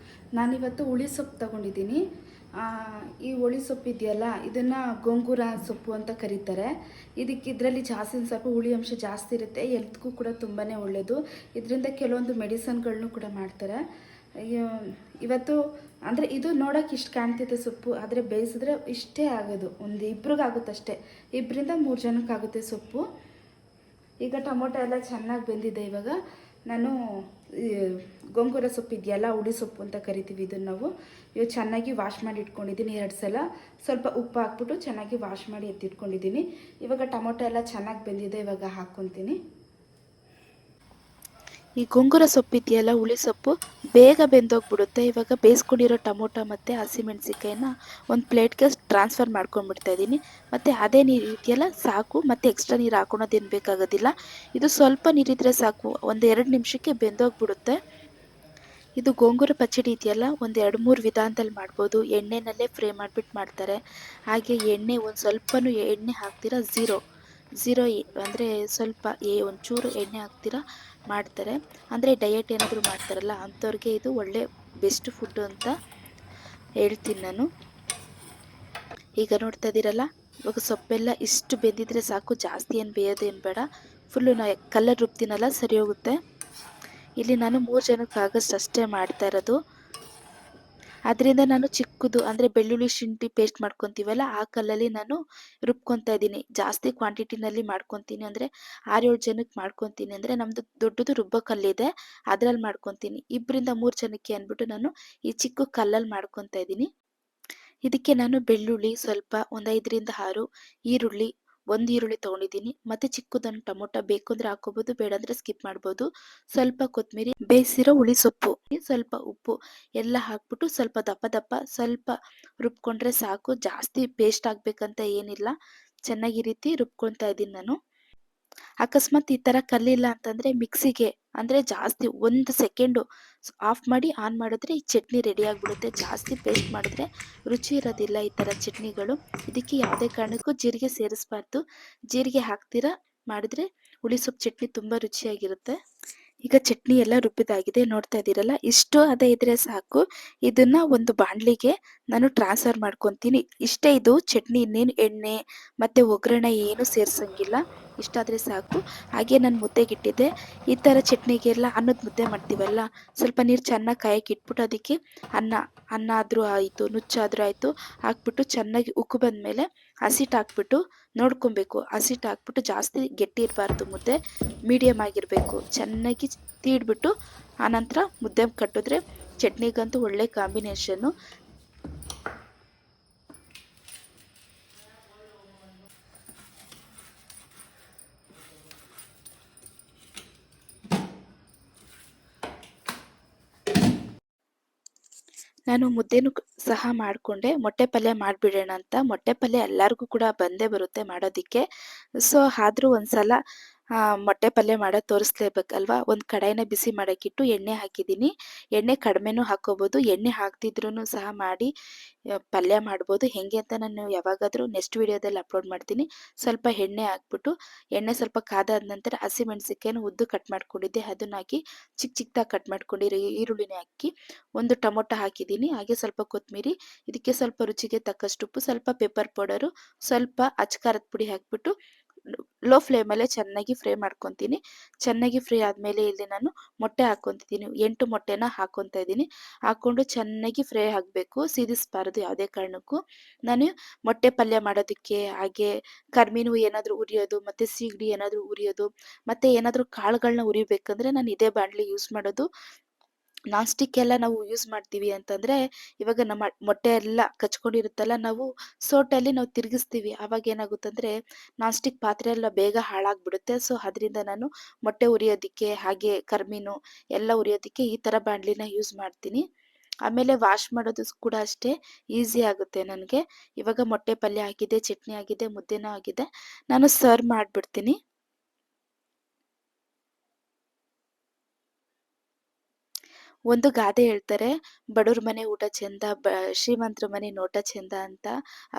ನಾನಿವತ್ತು ಹುಳಿ ಸೊಪ್ಪು ತಗೊಂಡಿದ್ದೀನಿ. ಈ ಹುಳಿ ಸೊಪ್ಪು ಇದೆಯಲ್ಲ, ಇದನ್ನು ಗೋಂಗೂರ ಸೊಪ್ಪು ಅಂತ ಕರೀತಾರೆ. ಇದರಲ್ಲಿ ಜಾಸ್ತಿ ಸ್ವಲ್ಪ ಹುಳಿ ಅಂಶ ಜಾಸ್ತಿ ಇರುತ್ತೆ, ಹೆಲ್ತ್ಗೂ ಕೂಡ ತುಂಬಾ ಒಳ್ಳೆಯದು. ಇದರಿಂದ ಕೆಲವೊಂದು ಮೆಡಿಸನ್ಗಳನ್ನೂ ಕೂಡ ಮಾಡ್ತಾರೆ. ಇವತ್ತು ಅಂದರೆ ಇದು ನೋಡೋಕೆ ಇಷ್ಟು ಕಾಣ್ತಿದೆ ಸೊಪ್ಪು, ಆದರೆ ಬೇಯಿಸಿದ್ರೆ ಇಷ್ಟೇ ಆಗೋದು, ಒಂದು ಇಬ್ರಿಗಾಗುತ್ತಷ್ಟೇ, 2ರಿಂದ 3 ಜನಕ್ಕಾಗುತ್ತೆ ಸೊಪ್ಪು. ಈಗ ಟೊಮೊಟೊ ಎಲ್ಲ ಚೆನ್ನಾಗಿ ಬೆಂದಿದೆ. ಇವಾಗ ನಾನು ಈ ಗೋಂಗೂರ ಸೊಪ್ಪು ಇದೆಯಲ್ಲ, ಹುಳಿ ಸೊಪ್ಪು ಅಂತ ಕರಿತೀವಿ ಇದನ್ನು ನಾವು. ಇವಾಗ ಚೆನ್ನಾಗಿ ವಾಶ್ ಮಾಡಿ ಇಟ್ಕೊಂಡಿದ್ದೀನಿ 2 ಸಲ. ಸ್ವಲ್ಪ ಉಪ್ಪು ಹಾಕ್ಬಿಟ್ಟು ಚೆನ್ನಾಗಿ ವಾಶ್ ಮಾಡಿ ಎತ್ತಿಟ್ಕೊಂಡಿದ್ದೀನಿ. ಇವಾಗ ಟೊಮೊಟೊ ಎಲ್ಲ ಚೆನ್ನಾಗಿ ಬೆಂದಿದೆ, ಇವಾಗ ಹಾಕ್ಕೊತೀನಿ. ಈ ಗೋಂಗೂರ ಸೊಪ್ಪು ಇದೆಯಲ್ಲ, ಹುಳಿ ಸೊಪ್ಪು ಬೇಗ ಬೆಂದೋಗ್ಬಿಡುತ್ತೆ. ಇವಾಗ ಬೇಯಿಸ್ಕೊಂಡಿರೋ ಟೊಮೊಟೊ ಮತ್ತು ಹಸಿಮೆಣಸಿನ್ಕಾಯಿನ ಒಂದು ಪ್ಲೇಟ್ಗೆ ಟ್ರಾನ್ಸ್ಫರ್ ಮಾಡ್ಕೊಂಡ್ಬಿಡ್ತಾ ಇದ್ದೀನಿ. ಮತ್ತು ಅದೇ ನೀರು ಇದೆಯಲ್ಲ ಸಾಕು, ಮತ್ತು ಎಕ್ಸ್ಟ್ರಾ ನೀರು ಹಾಕೊಳೋದೇನು ಬೇಕಾಗೋದಿಲ್ಲ. ಇದು ಸ್ವಲ್ಪ ನೀರಿದ್ರೆ ಸಾಕು, ಒಂದು 2 ನಿಮಿಷಕ್ಕೆ ಬೆಂದೋಗ್ಬಿಡುತ್ತೆ. ಇದು ಗೋಂಗೂರ ಪಚ್ಚಡಿ ಇದೆಯಲ್ಲ, ಒಂದು 2-3 ವಿಧಾನದಲ್ಲಿ ಮಾಡ್ಬೋದು. ಎಣ್ಣೆನಲ್ಲೇ ಫ್ರೈ ಮಾಡಿಬಿಟ್ಟು ಮಾಡ್ತಾರೆ. ಹಾಗೆ ಎಣ್ಣೆ ಒಂದು ಸ್ವಲ್ಪನೂ ಎಣ್ಣೆ ಹಾಕ್ತೀರಾ ಝೀರೋ ಅಂದರೆ ಸ್ವಲ್ಪ ಒಂಚೂರು ಎಣ್ಣೆ ಹಾಕ್ತೀರಾ ಮಾಡ್ತಾರೆ. ಅಂದರೆ ಡಯಟ್ ಏನಾದರೂ ಮಾಡ್ತಾರಲ್ಲ ಅಂಥವ್ರಿಗೆ ಇದು ಒಳ್ಳೆ ಬೆಸ್ಟ್ ಫುಡ್ ಅಂತ ಹೇಳ್ತೀನಿ ನಾನು. ಈಗ ನೋಡ್ತಾ ಇದ್ದೀರಲ್ಲ, ಇವಾಗ ಸೊಪ್ಪೆಲ್ಲ ಇಷ್ಟು ಬೆಂದಿದ್ರೆ ಸಾಕು, ಜಾಸ್ತಿ ಏನು ಬೇಯೋದೇನು ಬೇಡ. ಫುಲ್ಲು ಕಲ್ಲರ್ ರುಬ್ತೀನಲ್ಲ ಸರಿ ಹೋಗುತ್ತೆ. ಇಲ್ಲಿ ನಾನು 3 ಜನಕ್ಕೆ ಆಗಷ್ಟು ಅಷ್ಟೇ ಮಾಡ್ತಾ ಇರೋದು. ಅದರಿಂದ ನಾನು ಚಿಕ್ಕದು ಅಂದರೆ ಬೆಳ್ಳುಳ್ಳಿ ಶುಂಠಿ ಪೇಸ್ಟ್ ಮಾಡ್ಕೊತೀವಲ್ಲ, ಆ ಕಲ್ಲಲ್ಲಿ ನಾನು ರುಬ್ಕೊತಾ ಇದ್ದೀನಿ. ಜಾಸ್ತಿ ಕ್ವಾಂಟಿಟಿನಲ್ಲಿ ಮಾಡ್ಕೊತೀನಿ, ಅಂದರೆ 6-7 ಜನಕ್ಕೆ ಮಾಡ್ಕೊತೀನಿ ಅಂದರೆ ನಮ್ಮದು ದೊಡ್ಡದು ರುಬ್ಬೋ ಕಲ್ಲಿದೆ, ಅದರಲ್ಲಿ ಮಾಡ್ಕೊತೀನಿ. 2ರಿಂದ 3 ಜನಕ್ಕೆ ಅಂದ್ಬಿಟ್ಟು ನಾನು ಈ ಚಿಕ್ಕ ಕಲ್ಲಲ್ಲಿ ಮಾಡ್ಕೊತಾ ಇದ್ದೀನಿ. ಇದಕ್ಕೆ ನಾನು ಬೆಳ್ಳುಳ್ಳಿ ಸ್ವಲ್ಪ ಒಂದು 5ರಿಂದ 6, ಈರುಳ್ಳಿ 1 ಈರುಳ್ಳಿ ತೊಗೊಂಡಿದ್ದೀನಿ, ಮತ್ತು ಚಿಕ್ಕದೊಂದು ಟೊಮೊಟೊ ಬೇಕು ಅಂದರೆ ಹಾಕ್ಕೋಬೋದು, ಬೇಡ ಅಂದರೆ ಸ್ಕಿಪ್ ಮಾಡ್ಬೋದು. ಸ್ವಲ್ಪ ಕೊತ್ತಂಬರಿ, ಬೇಯಿಸಿರೋ ಹುಳಿ ಸೊಪ್ಪು, ಸ್ವಲ್ಪ ಉಪ್ಪು ಎಲ್ಲ ಹಾಕ್ಬಿಟ್ಟು ಸ್ವಲ್ಪ ದಪ್ಪ ದಪ್ಪ ಸ್ವಲ್ಪ ರುಬ್ಕೊಂಡ್ರೆ ಸಾಕು. ಜಾಸ್ತಿ ಪೇಸ್ಟ್ ಆಗಬೇಕಂತ ಏನಿಲ್ಲ, ಚೆನ್ನಾಗಿ ಈ ರೀತಿ ರುಬ್ಕೊತಾ ಇದ್ದೀನಿ ನಾನು. ಅಕಸ್ಮಾತ್ ಈ ಥರ ಕಲ್ಲಿಲ್ಲ ಅಂತಂದರೆ ಮಿಕ್ಸಿಗೆ ಅಂದರೆ ಜಾಸ್ತಿ 1 ಸೆಕೆಂಡು ಆಫ್ ಮಾಡಿ ಆನ್ ಮಾಡಿದ್ರೆ ಈ ಚಟ್ನಿ ರೆಡಿ ಆಗಿಬಿಡುತ್ತೆ. ಜಾಸ್ತಿ ಪೇಸ್ಟ್ ಮಾಡಿದ್ರೆ ರುಚಿ ಇರೋದಿಲ್ಲ ಈ ಥರ ಚಟ್ನಿಗಳು. ಇದಕ್ಕೆ ಯಾವುದೇ ಕಾರಣಕ್ಕೂ ಜೀರಿಗೆ ಸೇರಿಸಬಾರ್ದು. ಜೀರಿಗೆ ಹಾಕ್ತೀರಾ ಮಾಡಿದ್ರೆ ಹುಳಿ ಸೊಪ್ಪು ಚಟ್ನಿ ತುಂಬ ರುಚಿಯಾಗಿರುತ್ತೆ. ಈಗ ಚಟ್ನಿ ಎಲ್ಲ ರುಬ್ಬಿದಾಗಿದೆ, ನೋಡ್ತಾ ಇದ್ದೀರಲ್ಲ, ಇಷ್ಟು ಅದೇ ಇದ್ರೆ ಸಾಕು. ಇದನ್ನ ಒಂದು ಬಾಣಲಿಗೆ ನಾನು ಟ್ರಾನ್ಸ್ಫರ್ ಮಾಡ್ಕೊತೀನಿ. ಇಷ್ಟೇ ಇದು ಚಟ್ನಿ, ಇನ್ನೇನು ಎಣ್ಣೆ ಮತ್ತು ಒಗ್ಗರಣೆ ಏನು ಸೇರ್ಸಂಗಿಲ್ಲ, ಇಷ್ಟಾದರೆ ಸಾಕು. ಹಾಗೆ ನಾನು ಮುದ್ದೆಗಿಟ್ಟಿದ್ದೆ. ಈ ಥರ ಚಟ್ನಿಗೆಲ್ಲ ಅನ್ನದ ಮುದ್ದೆ ಮಾಡ್ತೀವಲ್ಲ, ಸ್ವಲ್ಪ ನೀರು ಚೆನ್ನಾಗಿ ಕಾಯಕ್ಕೆ ಇಟ್ಬಿಟ್ಟು ಅದಕ್ಕೆ ಅನ್ನ ಆದರೂ ಆಯಿತು, ನುಚ್ಚಾದರೂ ಆಯಿತು ಹಾಕ್ಬಿಟ್ಟು ಚೆನ್ನಾಗಿ ಉಕ್ಕು ಬಂದಮೇಲೆ ಹಸಿಟ್ಟು ಹಾಕ್ಬಿಟ್ಟು ನೋಡ್ಕೊಬೇಕು. ಹಸಿಟ್ಟು ಹಾಕ್ಬಿಟ್ಟು ಜಾಸ್ತಿ ಗಟ್ಟಿ ಇರಬಾರ್ದು, ಮುದ್ದೆ ಮೀಡಿಯಮ್ ಆಗಿರಬೇಕು. ಚೆನ್ನಾಗಿ ತೀಡ್ಬಿಟ್ಟು ಆನಂತರ ಮುದ್ದೆ ಕಟ್ಟಿದ್ರೆ ಚಟ್ನಿಗಂತೂ ಒಳ್ಳೆ ಕಾಂಬಿನೇಷನ್ನು. ನಾನು ಮುದ್ದೆನೂ ಸಹ ಮಾಡಿಕೊಂಡೆ. ಮೊಟ್ಟೆ ಪಲ್ಯ ಮಾಡಿಬಿಡೋಣ ಅಂತ. ಮೊಟ್ಟೆ ಪಲ್ಯ ಎಲ್ಲರಿಗೂ ಕೂಡ ಬಂದೇ ಬರುತ್ತೆ ಮಾಡೋದಕ್ಕೆ. ಸೊ ಆದರೂ ಒಂದು ಸಲ ಮೊಟ್ಟೆ ಪಲ್ಯ ಮಾಡೋದು ತೋರಿಸ್ಲೇಬೇಕಲ್ವಾ. ಒಂದು ಕಡಾಯಿನ ಬಿಸಿ ಮಾಡೋಕ್ಕಿಟ್ಟು ಎಣ್ಣೆ ಹಾಕಿದ್ದೀನಿ. ಎಣ್ಣೆ ಕಡಿಮೆನೂ ಹಾಕ್ಕೋಬೋದು, ಎಣ್ಣೆ ಹಾಕ್ದಿದ್ರೂ ಸಹ ಮಾಡಿ ಪಲ್ಯ ಮಾಡ್ಬೋದು. ಹೇಗೆ ಅಂತ ನಾನು ಯಾವಾಗಾದರೂ ನೆಕ್ಸ್ಟ್ ವೀಡಿಯೋದಲ್ಲಿ ಅಪ್ಲೋಡ್ ಮಾಡ್ತೀನಿ. ಸ್ವಲ್ಪ ಎಣ್ಣೆ ಹಾಕ್ಬಿಟ್ಟು, ಎಣ್ಣೆ ಸ್ವಲ್ಪ ಕಾದಾದ ನಂತರ ಹಸಿಮೆಣಸಿನ್ಕಾಯಿನ ಉದ್ದು ಕಟ್ ಮಾಡ್ಕೊಂಡಿದ್ದೆ ಅದನ್ನ ಹಾಕಿ, ಚಿಕ್ಕದಾಗಿ ಕಟ್ ಮಾಡ್ಕೊಂಡಿರೋ ಈರುಳ್ಳಿನ ಹಾಕಿ, ಒಂದು ಟೊಮೊಟೊ ಹಾಕಿದ್ದೀನಿ. ಹಾಗೆ ಸ್ವಲ್ಪ ಕೊತ್ತಂಬರಿ, ಇದಕ್ಕೆ ಸ್ವಲ್ಪ ರುಚಿಗೆ ತಕ್ಕಷ್ಟು ಉಪ್ಪು, ಸ್ವಲ್ಪ ಪೆಪ್ಪರ್ ಪೌಡರು, ಸ್ವಲ್ಪ ಅಚ್ಕಾರದ ಪುಡಿ ಹಾಕ್ಬಿಟ್ಟು ಲೋ ಫ್ಲೇಮಲ್ಲೇ ಚೆನ್ನಾಗಿ ಫ್ರೈ ಮಾಡ್ಕೊತೀನಿ. ಚೆನ್ನಾಗಿ ಫ್ರೈ ಆದಮೇಲೆ ಇಲ್ಲಿ ನಾನು ಮೊಟ್ಟೆ ಹಾಕ್ಕೊತಿದ್ದೀನಿ. 8 ಮೊಟ್ಟೆನ ಹಾಕ್ಕೊತಾ ಇದ್ದೀನಿ. ಹಾಕ್ಕೊಂಡು ಚೆನ್ನಾಗಿ ಫ್ರೈ ಆಗಬೇಕು, ಸೀದಿಸಬಾರ್ದು ಯಾವುದೇ ಕಾರಣಕ್ಕೂ. ನಾನು ಮೊಟ್ಟೆ ಪಲ್ಯ ಮಾಡೋದಕ್ಕೆ, ಹಾಗೆ ಕರ್ಮೀನು ಏನಾದರೂ ಉರಿಯೋದು, ಮತ್ತು ಸೀಗಡಿ ಏನಾದರೂ ಉರಿಯೋದು, ಮತ್ತು ಏನಾದರೂ ಕಾಳುಗಳನ್ನ ಉರಿಬೇಕಂದ್ರೆ ನಾನು ಇದೇ ಬಾಣಲಿ ಯೂಸ್ ಮಾಡೋದು. ನಾನ್ ಸ್ಟಿಕ್ ಎಲ್ಲ ನಾವು ಯೂಸ್ ಮಾಡ್ತೀವಿ ಅಂತಂದ್ರೆ ಇವಾಗ ನಮ್ಮ ಮೊಟ್ಟೆ ಎಲ್ಲ ಕಚ್ಕೊಂಡಿರುತ್ತಲ್ಲ ನಾವು ಸೋಟಲ್ಲಿ ನಾವು ತಿರುಗಿಸ್ತೀವಿ ಅವಾಗ ಏನಾಗುತ್ತಂದ್ರೆ ನಾನ್ ಸ್ಟಿಕ್ ಪಾತ್ರೆ ಎಲ್ಲ ಬೇಗ ಹಾಳಾಗ್ಬಿಡುತ್ತೆ. ಸೊ ಅದರಿಂದ ನಾನು ಮೊಟ್ಟೆ ಉರಿಯೋದಿಕ್ಕೆ ಹಾಗೆ ಕರ್ಮೀನು ಎಲ್ಲ ಉರಿಯೋದಿಕ್ಕೆ ಈ ತರ ಬಾಂಡ್ಲಿನ ಯೂಸ್ ಮಾಡ್ತೀನಿ. ಆಮೇಲೆ ವಾಶ್ ಮಾಡೋದು ಕೂಡ ಅಷ್ಟೇ ಈಸಿ ಆಗುತ್ತೆ ನನಗೆ. ಇವಾಗ ಮೊಟ್ಟೆ ಪಲ್ಯ ಆಗಿದೆ, ಚಟ್ನಿ ಆಗಿದೆ, ಮುದ್ದೆನೂ ಆಗಿದೆ. ನಾನು ಸರ್ವ್ ಮಾಡ್ಬಿಡ್ತೀನಿ. ಒಂದು ಗಾದೆ ಹೇಳ್ತಾರೆ, ಬಡವ್ರ ಮನೆ ಊಟ ಚೆಂದ, ಶ್ರೀಮಂತರ ಮನೆ ನೋಟ ಚೆಂದ ಅಂತ.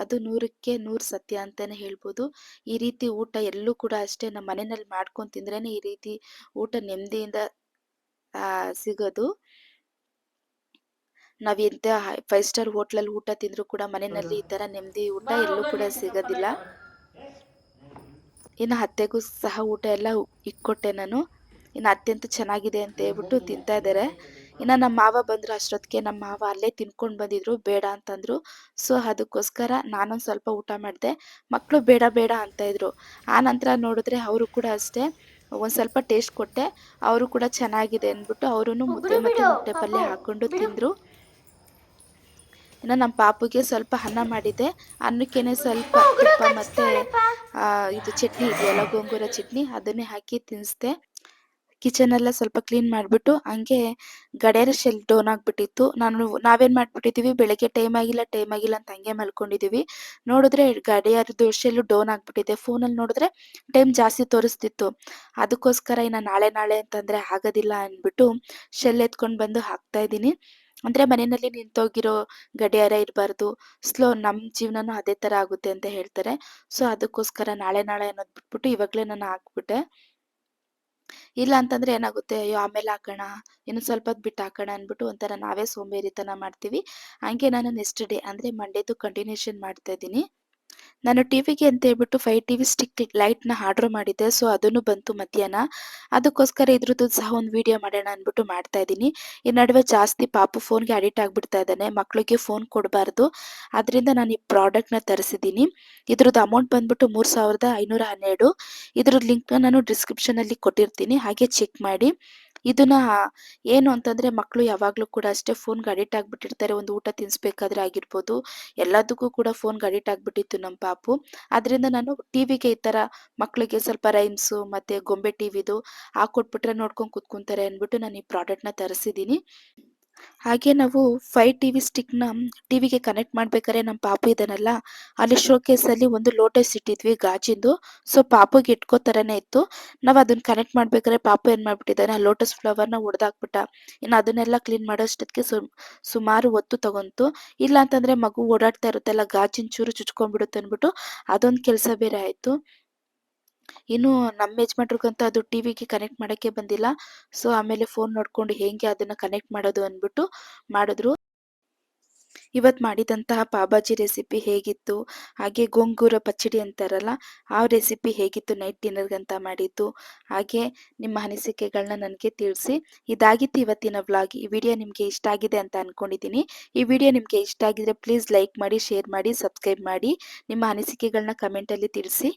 ಅದು 100ಕ್ಕೆ 100 ಸತ್ಯ ಅಂತಾನೆ ಹೇಳ್ಬೋದು. ಈ ರೀತಿ ಊಟ ಎಲ್ಲೂ ಕೂಡ ಅಷ್ಟೇ ನಮ್ಮ ಮನೆಯಲ್ಲಿ ಮಾಡ್ಕೊಂಡು ತಿಂದ್ರೇನೆ ಈ ರೀತಿ ಊಟ ನೆಮ್ಮದಿಯಿಂದ ಸಿಗೋದು. ನಾವ್ ಎಂತ 5 ಸ್ಟಾರ್ ಹೋಟ್ಲಲ್ಲಿ ಊಟ ತಿಂದ್ರು ಕೂಡ ಮನೆಯಲ್ಲಿ ಈ ತರ ನೆಮ್ಮದಿ ಊಟ ಎಲ್ಲೂ ಕೂಡ ಸಿಗೋದಿಲ್ಲ. ಇನ್ನು ಅತ್ತೆಗೂ ಸಹ ಊಟ ಎಲ್ಲ ಇಕ್ಕೊಟ್ಟೆ ನಾನು. ಇನ್ನು ಅತ್ತೆ ಅಂತೂ ಚೆನ್ನಾಗಿದೆ ಅಂತ ಹೇಳ್ಬಿಟ್ಟು ತಿಂತಾ ಇದ್ದಾರೆ. ಇನ್ನು ನಮ್ಮ ಮಾವ ಬಂದ್ರು ಅಷ್ಟೊತ್ತಿಗೆ. ನಮ್ಮ ಮಾವ ಅಲ್ಲೇ ತಿನ್ಕೊಂಡು ಬಂದಿದ್ರು, ಬೇಡ ಅಂತಂದ್ರು. ಸೊ ಅದಕ್ಕೋಸ್ಕರ ನಾನೊಂದು ಸ್ವಲ್ಪ ಊಟ ಮಾಡಿದೆ. ಮಕ್ಕಳು ಬೇಡ ಬೇಡ ಅಂತ ಇದ್ರು. ಆ ನಂತರ ನೋಡಿದ್ರೆ ಅವರು ಕೂಡ ಅಷ್ಟೇ ಒಂದು ಸ್ವಲ್ಪ ಟೇಸ್ಟ್ ಕೊಟ್ಟೆ. ಅವರು ಕೂಡ ಚೆನ್ನಾಗಿದೆ ಅಂದ್ಬಿಟ್ಟು ಅವರೂ ಮುದ್ದೆ ಮತ್ತೆ ಮೊಟ್ಟೆ ಪಲ್ಯ ಹಾಕೊಂಡು ತಿಂದ್ರು. ಇನ್ನು ನಮ್ಮ ಪಾಪುಗೆ ಸ್ವಲ್ಪ ಅನ್ನ ಮಾಡಿದ್ದೆ. ಅನ್ನಕ್ಕೇನೆ ಸ್ವಲ್ಪ ತುಪ್ಪ ಮತ್ತೆ ಇದು ಚಟ್ನಿ ಇದೆಯಲ್ಲ, ಗೋಂಗೂರ ಚಟ್ನಿ, ಅದನ್ನೇ ಹಾಕಿ ತಿನ್ನಿಸ್ದೆ. ಕಿಚನ್ ಎಲ್ಲ ಸ್ವಲ್ಪ ಕ್ಲೀನ್ ಮಾಡಿಬಿಟ್ಟು ಹಂಗೆ ಗಡಿಯಾರ ಶೆಲ್ ಡೌನ್ ಆಗಿಬಿಟ್ಟಿತ್ತು. ನಾವೇನು ಮಾಡಿಬಿಟ್ಟಿದ್ದೀವಿ, ಬೆಳಗ್ಗೆ ಟೈಮ್ ಆಗಿಲ್ಲ ಅಂತ ಹಂಗೆ ಮಲ್ಕೊಂಡಿದ್ದೀವಿ. ನೋಡಿದ್ರೆ ಗಡಿಯಾರದ್ದು ಶೆಲ್ಲು ಡೌನ್ ಆಗಿಬಿಟ್ಟಿದೆ. ಫೋನಲ್ಲಿ ನೋಡಿದ್ರೆ ಟೈಮ್ ಜಾಸ್ತಿ ತೋರಿಸ್ತಿತ್ತು. ಅದಕ್ಕೋಸ್ಕರ ಇನ್ನು ನಾಳೆ ಅಂತಂದರೆ ಆಗೋದಿಲ್ಲ ಅಂದ್ಬಿಟ್ಟು ಶೆಲ್ ಎತ್ಕೊಂಡು ಬಂದು ಹಾಕ್ತಾ ಇದ್ದೀನಿ. ಅಂದರೆ ಮನೆಯಲ್ಲಿ ನಿಂತೋಗಿರೋ ಗಡಿಯಾರ ಇರಬಾರ್ದು, ನಮ್ಮ ಜೀವನನೂ ಅದೇ ಥರ ಆಗುತ್ತೆ ಅಂತ ಹೇಳ್ತಾರೆ. ಸೊ ಅದಕ್ಕೋಸ್ಕರ ನಾಳೆ ಅನ್ನೋದು ಬಿಟ್ಬಿಟ್ಟು ಇವಾಗಲೇ ನಾನು ಹಾಕ್ಬಿಟ್ಟೆ. ಇಲ್ಲ ಅಂತಂದ್ರೆ ಏನಾಗುತ್ತೆ, ಅಯ್ಯೋ ಆಮೇಲೆ ಹಾಕೋಣ, ಇನ್ನು ಸ್ವಲ್ಪ ಹೊತ್ತು ಬಿಟ್ಟು ಹಾಕೋಣ ಅಂದ್ಬಿಟ್ಟು ಒಂಥರ ನಾವೇ ಸೋಂಬೇರಿತನ ಮಾಡ್ತೀವಿ. ಹಂಗೆ ನಾನು ನೆಕ್ಸ್ಟ್ ಡೇ ಅಂದರೆ ಮಂಡೇದು ಕಂಟಿನ್ಯೂಷನ್ ಮಾಡ್ತಾ ಇದ್ದೀನಿ. ನಾನು ಟಿವಿಗೆ ಅಂತ ಹೇಳ್ಬಿಟ್ಟು 5 ಟಿವಿ ಸ್ಟಿಕ್ ಲೈಟ್‌ನ ಆರ್ಡರ್ ಮಾಡಿದ್ದೆ. ಸೊ ಅದನ್ನು ಬಂತು ಮಧ್ಯಾಹ್ನ. ಅದಕ್ಕೋಸ್ಕರ ಇದ್ರದ್ದು ಸಹ ಒಂದು ವಿಡಿಯೋ ಮಾಡೋಣ ಅಂದ್ಬಿಟ್ಟು ಮಾಡ್ತಾ ಇದ್ದೀನಿ. ಈ ನಡುವೆ ಜಾಸ್ತಿ ಪಾಪು ಫೋನ್‌ಗೆ ಅಡಿಕ್ಟ್ ಆಗ್ಬಿಡ್ತಾ ಇದ್ದಾನೆ. ಮಕ್ಕಳಿಗೆ ಫೋನ್ ಕೊಡಬಾರ್ದು. ಅದರಿಂದ ನಾನು ಈ ಪ್ರಾಡಕ್ಟ್‌ನ ತರಿಸಿದ್ದೀನಿ. ಇದ್ರದ್ದು ಅಮೌಂಟ್ ಬಂದ್ಬಿಟ್ಟು 3512. ಇದ್ರದ್ದು ಲಿಂಕ್‌ನ ನಾನು ಡಿಸ್ಕ್ರಿಪ್ಷನಲ್ಲಿ ಕೊಟ್ಟಿರ್ತೀನಿ, ಹಾಗೆ ಚೆಕ್ ಮಾಡಿ. ಇದನ್ನ ಏನು ಅಂತಂದ್ರೆ ಮಕ್ಕಳು ಯಾವಾಗಲೂ ಕೂಡ ಅಷ್ಟೇ ಫೋನ್‌ಗೆ ಅಡಿಕ್ಟ್ ಆಗ್ಬಿಟ್ಟಿರ್ತಾರೆ. ಒಂದು ಊಟ ತಿನ್ನಿಸ್ಬೇಕಾದ್ರೆ ಆಗಿರ್ಬೋದು, ಎಲ್ಲದಕ್ಕೂ ಕೂಡ ಫೋನ್‌ಗೆ ಅಡಿಕ್ಟ್ ಆಗ್ಬಿಟ್ಟಿತ್ತು ನಮ್ಮ ಪಾಪು. ಅದರಿಂದ ನಾನು ಟಿವಿಗೆ ಈ ಥರ ಮಕ್ಕಳಿಗೆ ಸ್ವಲ್ಪ ರೈಮ್ಸು ಮತ್ತೆ ಗೊಂಬೆ ಟಿವಿದು ಹಾಕ್ಕೊಟ್ಬಿಟ್ರೆ ನೋಡ್ಕೊಂಡು ಕೂತ್ಕೊಂತಾರೆ ಅಂದ್ಬಿಟ್ಟು ನಾನು ಈ ಪ್ರಾಡಕ್ಟ್‌ನ ತರಿಸಿದ್ದೀನಿ. ಹಾಗೆ ನಾವು 5 ಟಿವಿ ಸ್ಟಿಕ್‌ನ ಟಿವಿಗೆ ಕನೆಕ್ಟ್ ಮಾಡ್ಬೇಕಾದ್ರೆ ನಮ್ಮ ಪಾಪು ಇದ್ದಾನಲ್ಲ, ಅಲ್ಲಿ ಶೋಕೇಸಲ್ಲಿ ಒಂದು ಲೋಟಸ್ ಇಟ್ಟಿದ್ವಿ ಗಾಜಿಂದು. ಸೊ ಪಾಪುಗೆ ಇಟ್ಕೋ ಥರನೇ ಇತ್ತು. ನಾವು ಅದನ್ನ ಕನೆಕ್ಟ್ ಮಾಡ್ಬೇಕಾದ್ರೆ ಪಾಪು ಏನು ಮಾಡ್ಬಿಟ್ಟಿದ್ದಾನೆ, ಆ ಲೋಟಸ್ ಫ್ಲವರ್‌ನ ಒಡೆದಾಕ್ಬಿಟ್ಟ. ಇನ್ನು ಅದನ್ನೆಲ್ಲ ಕ್ಲೀನ್ ಮಾಡೋಷ್ಟೊತ್ತಿಗೆ ಸುಮಾರು ಹೊತ್ತು ತಗೊಂತು. ಇಲ್ಲ ಅಂತಂದ್ರೆ ಮಗು ಓಡಾಡ್ತಾ ಇರುತ್ತಲ್ಲ, ಗಾಜಿನ ಚೂರು ಚುಚ್ಕೊಂಡ್ಬಿಡುತ್ತೆ ಅಂದ್ಬಿಟ್ಟು ಅದೊಂದು ಕೆಲಸ ಬೇರೆ ಆಯಿತು. ಇನ್ನು ನಮ್ಮ ಯಜಮಾನ್ರಿಗಂತೂ ಅದು ಟಿವಿಗೆ ಕನೆಕ್ಟ್ ಮಾಡೋಕ್ಕೆ ಬಂದಿಲ್ಲ. ಸೊ ಆಮೇಲೆ ಫೋನ್ ನೋಡ್ಕೊಂಡು ಹೇಗೆ ಅದನ್ನ ಕನೆಕ್ಟ್ ಮಾಡೋದು ಅಂದ್ಬಿಟ್ಟು ಮಾಡಿದ್ರು. ಇವತ್ತು ಮಾಡಿದಂತಹ ಪಾವ್ ರೆಸಿಪಿ ಹೇಗಿತ್ತು, ಹಾಗೆ ಗೋಂಗೂರ ಪಚ್ಚಡಿ ಅಂತಾರಲ್ಲ ಆ ರೆಸಿಪಿ ಹೇಗಿತ್ತು ನೈಟ್ ಡಿನ್ನರ್ಗಂತ ಮಾಡಿದ್ದು, ಹಾಗೆ ನಿಮ್ಮ ಅನಿಸಿಕೆಗಳನ್ನ ನನಗೆ ತಿಳಿಸಿ. ಇದಾಗಿತ್ತು ಇವತ್ತಿನ ವ್ಲಾಗ್. ಈ ವಿಡಿಯೋ ನಿಮಗೆ ಇಷ್ಟ ಆಗಿದೆ ಅಂತ ಅಂದ್ಕೊಂಡಿದ್ದೀನಿ. ಈ ವಿಡಿಯೋ ನಿಮಗೆ ಇಷ್ಟ ಆಗಿದ್ರೆ ಪ್ಲೀಸ್ ಲೈಕ್ ಮಾಡಿ, ಶೇರ್ ಮಾಡಿ, ಸಬ್ಸ್ಕ್ರೈಬ್ ಮಾಡಿ. ನಿಮ್ಮ ಅನಿಸಿಕೆಗಳನ್ನ ಕಮೆಂಟಲ್ಲಿ ತಿಳಿಸಿ.